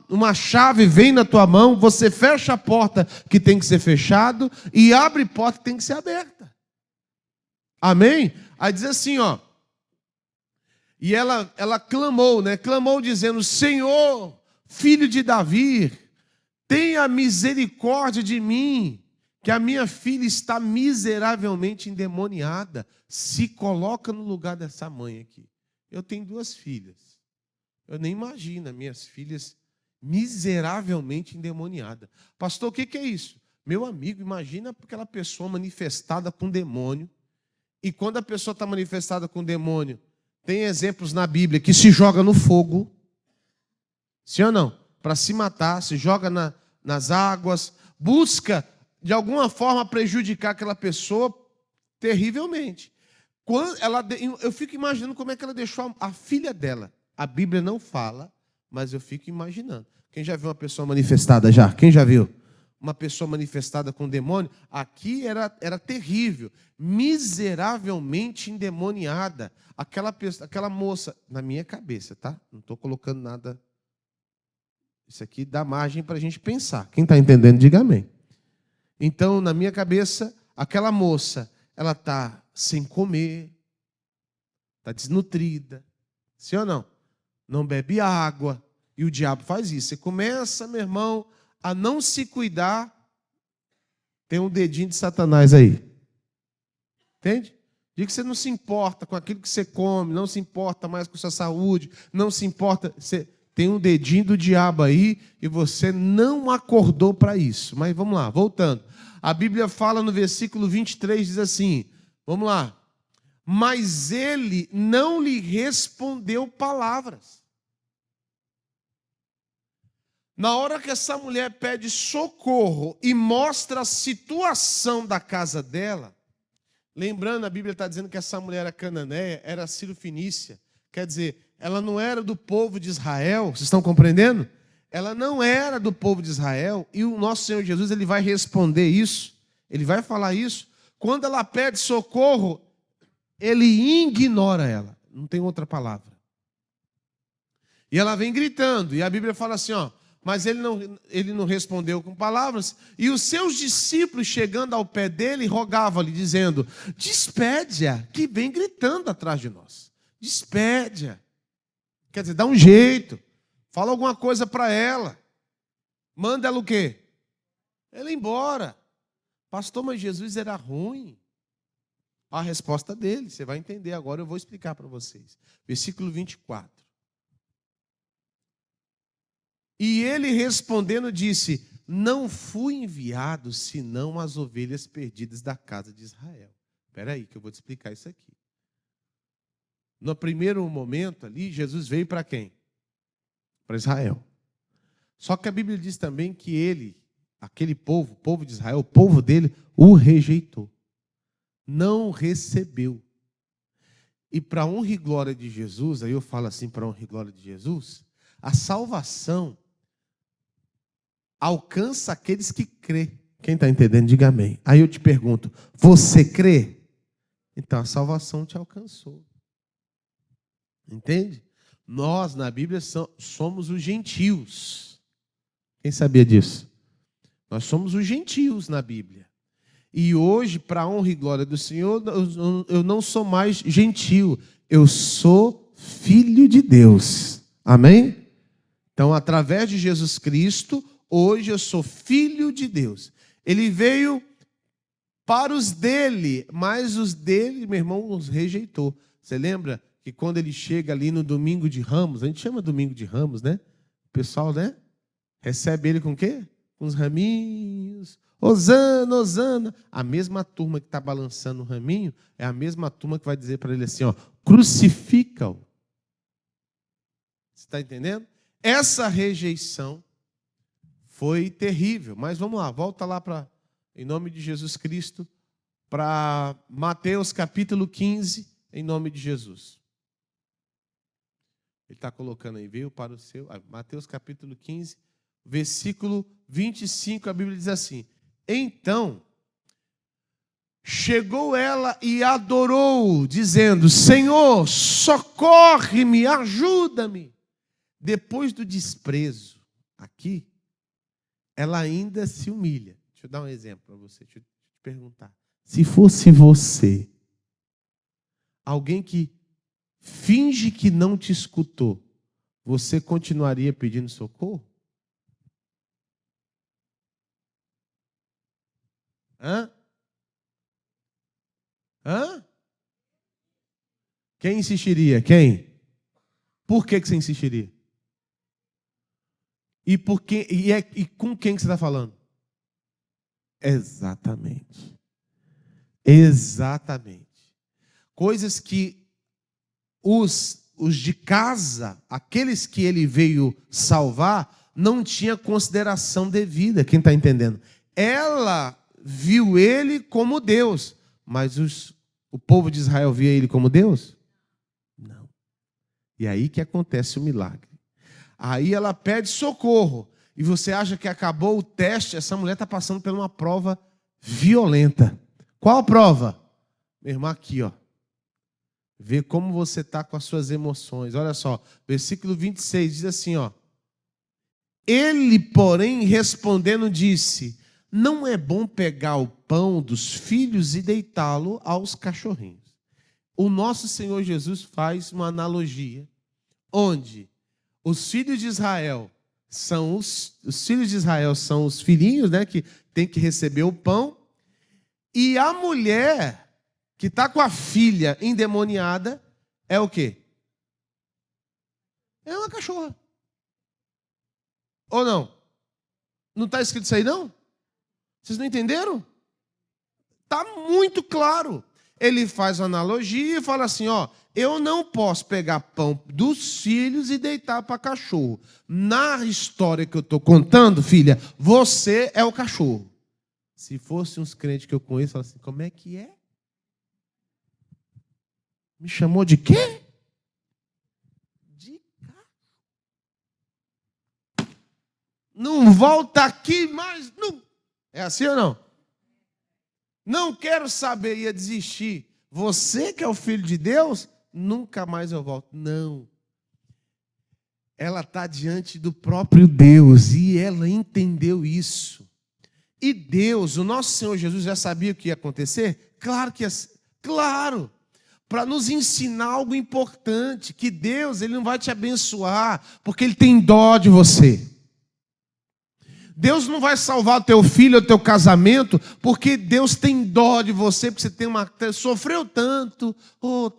uma chave vem na tua mão, você fecha a porta que tem que ser fechada e abre porta que tem que ser aberta. Amém? Aí diz assim, ó. E ela clamou, Clamou dizendo: Senhor, filho de Davi, tenha misericórdia de mim, que a minha filha está miseravelmente endemoniada. Se coloca no lugar dessa mãe aqui. Eu tenho 2 filhas. Eu nem imagino minhas filhas miseravelmente endemoniadas. Pastor, o que é isso? Meu amigo, imagina aquela pessoa manifestada com demônio. E quando a pessoa está manifestada com demônio, tem exemplos na Bíblia que se joga no fogo. Sim ou não? Para se matar, se joga nas águas, busca de alguma forma prejudicar aquela pessoa terrivelmente. Eu fico imaginando como é que ela deixou a filha dela. A Bíblia não fala, mas eu fico imaginando. Quem já viu uma pessoa manifestada já? Quem já viu? Uma pessoa manifestada com demônio? Aqui era terrível, miseravelmente endemoniada. Aquela moça, na minha cabeça, tá? Não estou colocando nada. Isso aqui dá margem para a gente pensar. Quem está entendendo, diga amém. Então, na minha cabeça, aquela moça, ela está sem comer, está desnutrida. Sim ou não? Não bebe água. E o diabo faz isso. Você começa, meu irmão, a não se cuidar, tem um dedinho de Satanás aí. Entende? Diga que você não se importa com aquilo que você come, não se importa mais com a sua saúde, não se importa... Tem um dedinho do diabo aí e você não acordou para isso. Mas vamos lá, voltando. A Bíblia fala no versículo 23, diz assim, vamos lá. Mas ele não lhe respondeu palavras. Na hora que essa mulher pede socorro e mostra a situação da casa dela, lembrando, a Bíblia está dizendo que essa mulher era cananeia, era sírio-fenícia, quer dizer, ela não era do povo de Israel, vocês estão compreendendo? Ela não era do povo de Israel, e o nosso Senhor Jesus, ele vai responder isso, ele vai falar isso. Quando ela pede socorro, ele ignora ela, não tem outra palavra. E ela vem gritando, e a Bíblia fala assim, ó, mas ele não respondeu com palavras, e os seus discípulos, chegando ao pé dele, rogavam-lhe, dizendo, despede-a, que vem gritando atrás de nós. Despede-a. Quer dizer, dá um jeito. Fala alguma coisa para ela. Manda ela o quê? Ela ir embora. Pastor, mas Jesus era ruim. A resposta dele, você vai entender agora, eu vou explicar para vocês. Versículo 24. E ele respondendo disse, não fui enviado senão as ovelhas perdidas da casa de Israel. Espera aí que eu vou te explicar isso aqui. No primeiro momento ali, Jesus veio para quem? Para Israel. Só que a Bíblia diz também que ele, aquele povo, o povo de Israel, o povo dele, o rejeitou. Não recebeu. E para a honra e glória de Jesus, aí eu falo assim, para a honra e glória de Jesus, a salvação alcança aqueles que crê. Quem está entendendo, diga amém. Aí eu te pergunto, você crê? Então a salvação te alcançou. Entende? Nós, na Bíblia, somos os gentios. Quem sabia disso? Nós somos os gentios na Bíblia. E hoje, para a honra e glória do Senhor, eu não sou mais gentio. Eu sou filho de Deus. Amém? Então, através de Jesus Cristo, hoje eu sou filho de Deus. Ele veio para os dele, mas os dele, meu irmão, os rejeitou. Você lembra que quando ele chega ali no domingo de Ramos, a gente chama domingo de Ramos, né? O pessoal, né? Recebe ele com o quê? Com os raminhos. Hosana, Hosana. A mesma turma que está balançando o raminho é a mesma turma que vai dizer para ele assim, ó, crucifica-o. Você está entendendo? Essa rejeição foi terrível. Mas vamos lá, volta lá para, em nome de Jesus Cristo, para Mateus capítulo 15, em nome de Jesus. Ele está colocando aí, veio para o seu. Mateus capítulo 15, versículo 25, a Bíblia diz assim: então chegou ela e adorou, dizendo: Senhor, socorre-me, ajuda-me. Depois do desprezo, aqui, ela ainda se humilha. Deixa eu dar um exemplo para você, deixa eu te perguntar. Se fosse você, alguém que finge que não te escutou, você continuaria pedindo socorro? Hã? Hã? Quem insistiria? Quem? Por que você insistiria? E com quem que você está falando? Exatamente. Exatamente. Coisas que os de casa, aqueles que ele veio salvar, não tinha consideração devida. Quem está entendendo? Ela viu ele como Deus, mas o povo de Israel via ele como Deus? Não. E aí que acontece o milagre. Aí ela pede socorro. E você acha que acabou o teste? Essa mulher está passando por uma prova violenta. Qual prova? Meu irmão, aqui, ó. Vê como você está com as suas emoções. Olha só, versículo 26 diz assim, ó. Ele, porém, respondendo, disse: não é bom pegar o pão dos filhos e deitá-lo aos cachorrinhos. O nosso Senhor Jesus faz uma analogia, onde os filhos de Israel são os filhos de Israel são os filhinhos, né, que tem que receber o pão, e a mulher que está com a filha endemoniada é o quê? É uma cachorra. Ou não? Não está escrito isso aí, não? Vocês não entenderam? Está muito claro. Ele faz uma analogia e fala assim, ó, eu não posso pegar pão dos filhos e deitar para cachorro. Na história que eu estou contando, filha, você é o cachorro. Se fosse uns crentes que eu conheço, fala assim, como é que é? Me chamou de quê? De cachorro. Não volta aqui mais, não. É assim ou não? Não quero saber, ia desistir. Você que é o filho de Deus, nunca mais eu volto. Não. Ela está diante do próprio Deus e ela entendeu isso. E Deus, o nosso Senhor Jesus, já sabia o que ia acontecer? Claro que ia. Claro. Para nos ensinar algo importante, que Deus, Ele não vai te abençoar porque Ele tem dó de você. Deus não vai salvar o teu filho, o teu casamento, porque Deus tem dó de você, porque você sofreu tanto,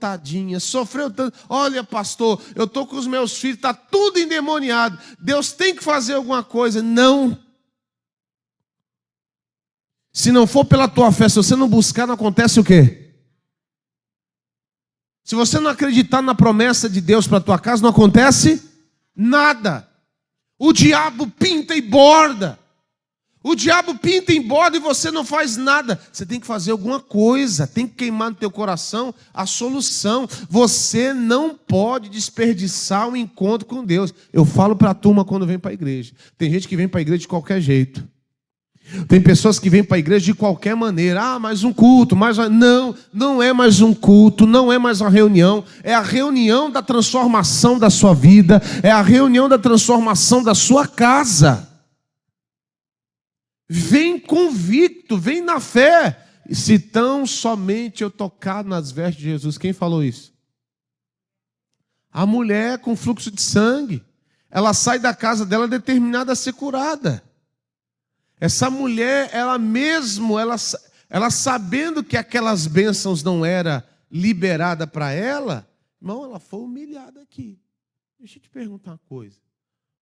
tadinha, sofreu tanto. Olha, pastor, eu estou com os meus filhos, está tudo endemoniado. Deus tem que fazer alguma coisa. Não. Se não for pela tua fé, se você não buscar, não acontece o quê? Se você não acreditar na promessa de Deus para a tua casa, não acontece nada. O diabo pinta e borda. O diabo pinta e borda e você não faz nada. Você tem que fazer alguma coisa, tem que queimar no teu coração a solução. Você não pode desperdiçar um encontro com Deus. Eu falo para a turma quando vem para a igreja. Tem gente que vem para a igreja de qualquer jeito. Tem pessoas que vêm para a igreja de qualquer maneira. Ah, mais um culto, não é mais um culto, não é mais uma reunião. É a reunião da transformação da sua vida, é a reunião da transformação da sua casa. Vem convicto, vem na fé. E se tão somente eu tocar nas vestes de Jesus, quem falou isso? A mulher com fluxo de sangue. Ela sai da casa dela determinada a ser curada. Essa mulher, ela sabendo que aquelas bênçãos não eram liberadas para ela, irmão, ela foi humilhada aqui. Deixa eu te perguntar uma coisa.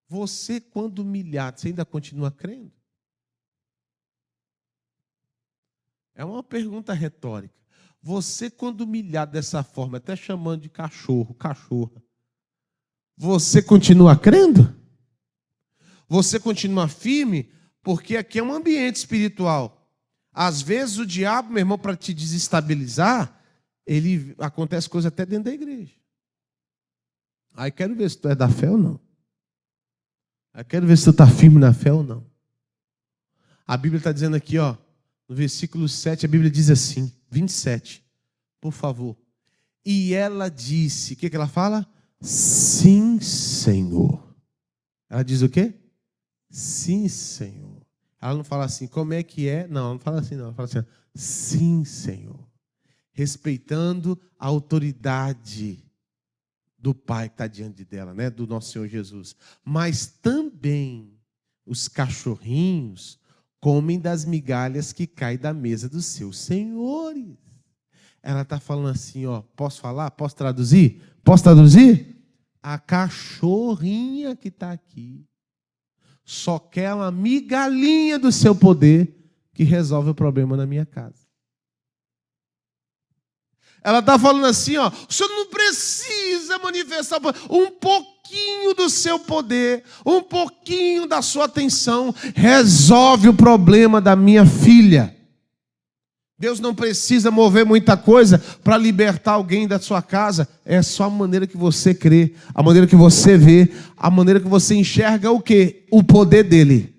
Você, quando humilhado, você ainda continua crendo? É uma pergunta retórica. Você, quando humilhado dessa forma, até chamando de cachorro, cachorra, você continua crendo? Você continua firme? Porque aqui é um ambiente espiritual. Às vezes o diabo, meu irmão, para te desestabilizar, acontece coisa até dentro da igreja. Aí quero ver se tu é da fé ou não. Aí quero ver se tu está firme na fé ou não. A Bíblia está dizendo aqui, ó, no versículo 7, a Bíblia diz assim, 27, por favor. E ela disse, o que ela fala? Sim, Senhor. Ela diz o quê? Sim, Senhor. Ela não fala assim, como é que é? Não, ela não fala assim, não. Ela fala assim, sim, Senhor. Respeitando a autoridade do Pai que está diante dela, né? Do nosso Senhor Jesus. Mas também os cachorrinhos comem das migalhas que caem da mesa dos seus senhores. Ela está falando assim, ó, posso falar? Posso traduzir? Posso traduzir? A cachorrinha que está aqui só quer uma migalhinha do seu poder que resolve o problema na minha casa. Ela está falando assim, ó, o senhor não precisa manifestar um pouquinho do seu poder, um pouquinho da sua atenção, resolve o problema da minha filha. Deus não precisa mover muita coisa para libertar alguém da sua casa. É só a maneira que você crê, a maneira que você vê, a maneira que você enxerga o quê? O poder dele.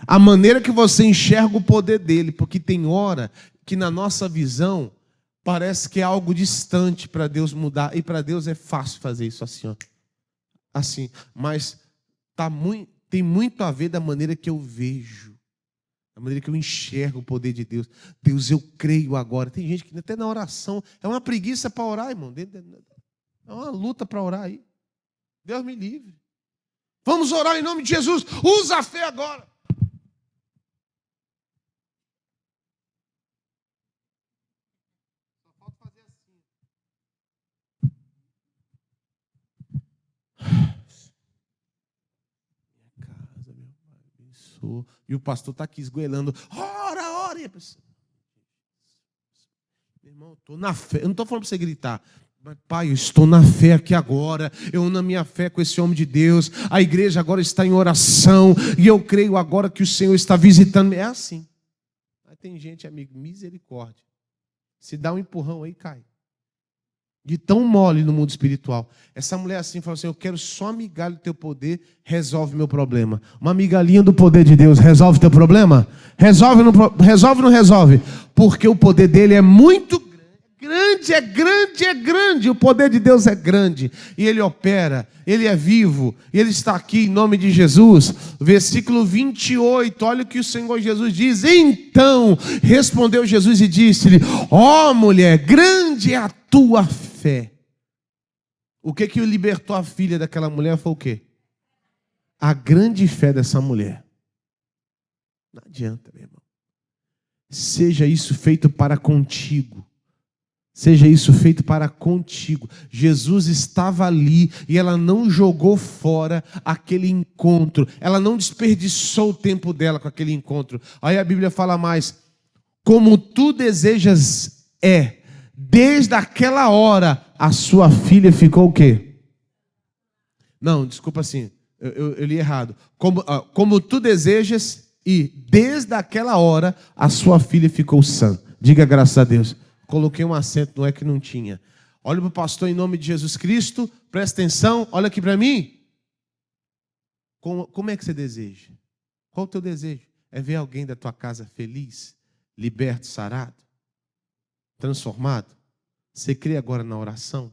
A maneira que você enxerga o poder dele. Porque tem hora que na nossa visão parece que é algo distante para Deus mudar. E para Deus é fácil fazer isso assim, ó. Assim. Mas tem muito a ver da maneira que eu vejo. A maneira que eu enxergo o poder de Deus. Deus, eu creio agora. Tem gente que até na oração é uma preguiça para orar, irmão. É uma luta para orar aí. Deus me livre. Vamos orar em nome de Jesus. Usa a fé agora. Só falta fazer assim. Minha casa, meu Pai, abençoa. E o pastor está aqui esgoelando. Ora, ora. Meu irmão, eu estou na fé. Eu não estou falando para você gritar. Mas, Pai, eu estou na fé aqui agora. Eu ando na minha fé com esse homem de Deus. A igreja agora está em oração. E eu creio agora que o Senhor está visitando. É assim. Aí tem gente, amigo, misericórdia. Se dá um empurrão aí, cai. De tão mole no mundo espiritual. Essa mulher assim falou assim, eu quero só uma migalha do teu poder, resolve meu problema. Uma migalhinha do poder de Deus, resolve teu problema? Resolve ou não resolve? Porque o poder dele é muito grande, é grande, é grande. O poder de Deus é grande. E ele opera, ele é vivo. E ele está aqui em nome de Jesus. Versículo 28, olha o que o Senhor Jesus diz. Então, respondeu Jesus e disse-lhe, ó mulher, grande é a tua fé. O que libertou a filha daquela mulher foi o quê? A grande fé dessa mulher. Não adianta, meu irmão. Seja isso feito para contigo. Seja isso feito para contigo. Jesus estava ali e ela não jogou fora aquele encontro. Ela não desperdiçou o tempo dela com aquele encontro. Aí a Bíblia fala mais. Como tu desejas desde aquela hora, a sua filha ficou o quê? Não, desculpa assim. Eu li errado. Como tu desejas, e desde aquela hora a sua filha ficou sã. Diga graças a Deus. Coloquei um acento, não é que não tinha. Olha para o pastor em nome de Jesus Cristo. Presta atenção, olha aqui para mim. Como é que você deseja? Qual o teu desejo? É ver alguém da tua casa feliz, liberto, sarado, transformado? Você crê agora na oração?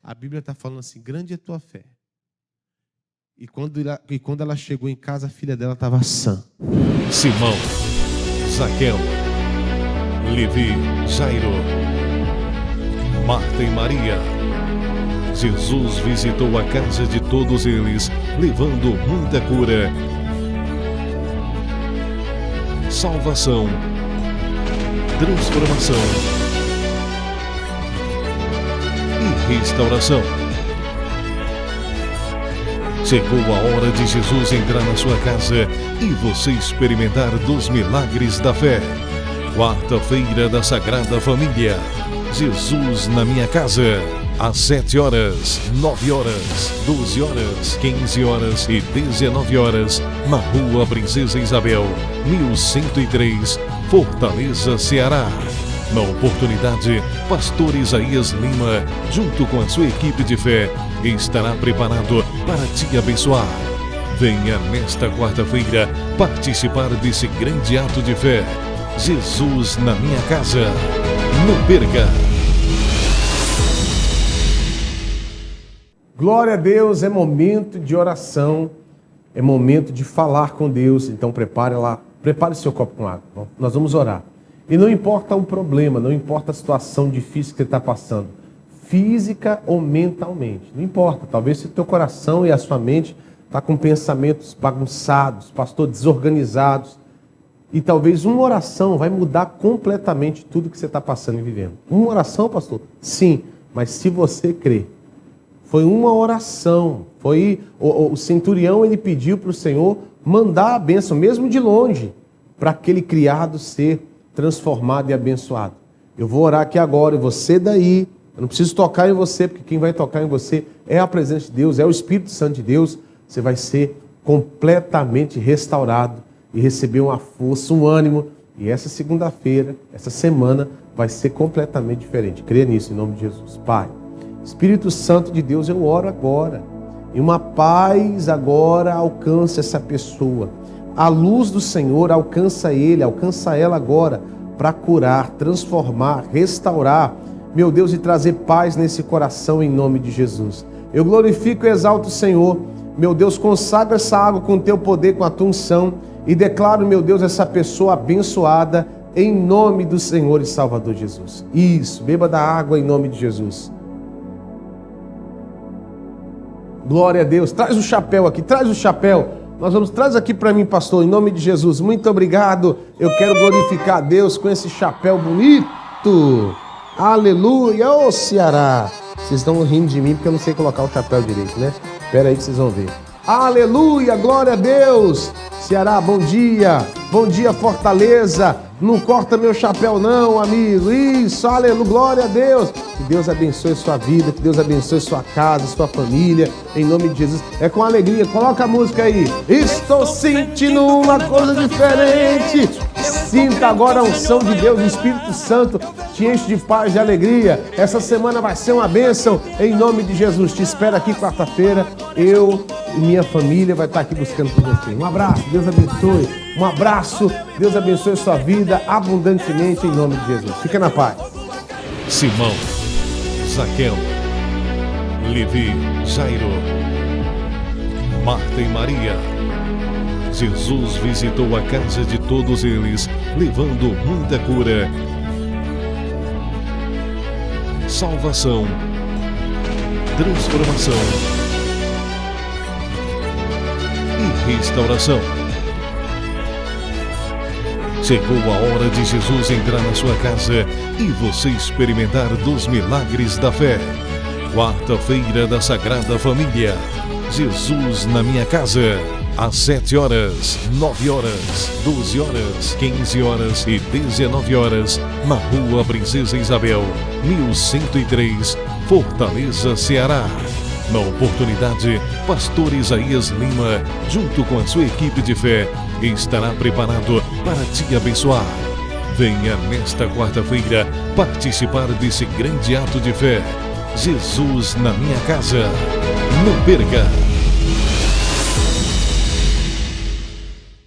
A Bíblia está falando assim, grande é a tua fé. E quando ela chegou em casa, a filha dela estava sã. Simão, Zaqueu, Levi, Jairo, Marta e Maria. Jesus visitou a casa de todos eles, levando muita cura, salvação, transformação e restauração. Chegou a hora de Jesus entrar na sua casa e você experimentar dos milagres da fé. Quarta-feira da Sagrada Família. Jesus na minha casa. Às 7 horas, 9 horas, 12 horas, 15 horas e 19 horas, na Rua Princesa Isabel, 1103, Fortaleza, Ceará. Na oportunidade, Pastor Isaías Lima, junto com a sua equipe de fé, estará preparado para te abençoar. Venha nesta quarta-feira participar desse grande ato de fé. Jesus na minha casa. Não perca! Glória a Deus, é momento de oração, é momento de falar com Deus. Então prepare seu copo com água. Nós vamos orar. E não importa o problema, não importa a situação difícil que você está passando, física ou mentalmente, não importa. Talvez o teu coração e a sua mente está com pensamentos bagunçados, pastor, desorganizados. E talvez uma oração vai mudar completamente tudo que você está passando e vivendo. Uma oração, pastor? Sim, mas se você crer. Foi uma oração. O centurião, ele pediu para o Senhor mandar a bênção, mesmo de longe, para aquele criado ser transformado e abençoado. Eu vou orar aqui agora, e você daí, eu não preciso tocar em você, porque quem vai tocar em você é a presença de Deus, é o Espírito Santo de Deus. Você vai ser completamente restaurado e receber uma força, um ânimo. E essa segunda-feira, essa semana, vai ser completamente diferente. Creia nisso, em nome de Jesus. Pai, Espírito Santo de Deus, eu oro agora. E uma paz agora alcança essa pessoa. A luz do Senhor alcança ele, alcança ela agora, para curar, transformar, restaurar, meu Deus, e trazer paz nesse coração em nome de Jesus. Eu glorifico e exalto o Senhor. Meu Deus, consagra essa água com o teu poder, com a tua unção, e declaro, meu Deus, essa pessoa abençoada em nome do Senhor e Salvador Jesus. Isso, beba da água em nome de Jesus. Glória a Deus. Traz o chapéu aqui, traz o chapéu. Traz aqui para mim, pastor, em nome de Jesus. Muito obrigado. Eu quero glorificar a Deus com esse chapéu bonito. Aleluia. Ô, Ceará. Vocês estão rindo de mim porque eu não sei colocar o chapéu direito, né? Espera aí que vocês vão ver. Aleluia. Glória a Deus. Ceará, bom dia. Bom dia, Fortaleza. Não corta meu chapéu não, amigo. Isso, aleluia, glória a Deus. Que Deus abençoe sua vida, que Deus abençoe sua casa, sua família, em nome de Jesus. É com alegria, coloca a música aí. Estou sentindo uma coisa diferente. Sinta agora a unção de Deus, o Espírito Santo te enche de paz, de alegria. Essa semana vai ser uma bênção, em nome de Jesus. Te espero aqui quarta-feira. Eu e minha família vai estar aqui buscando por você. Um abraço, Deus abençoe. Um abraço, Deus abençoe sua vida abundantemente em nome de Jesus. Fica na paz. Simão, Zaqueu, Levi, Jairo, Marta e Maria. Jesus visitou a casa de todos eles, levando muita cura, salvação, transformação e restauração. Chegou a hora de Jesus entrar na sua casa e você experimentar dos milagres da fé. Quarta-feira da Sagrada Família. Jesus na minha casa. Às 7 horas, 9 horas, 12 horas, 15 horas e 19 horas, na Rua Princesa Isabel, 1103, Fortaleza, Ceará. Na oportunidade, pastor Isaías Lima, junto com a sua equipe de fé, estará preparado para te abençoar. Venha nesta quarta-feira participar desse grande ato de fé. Jesus na minha casa. Não perca!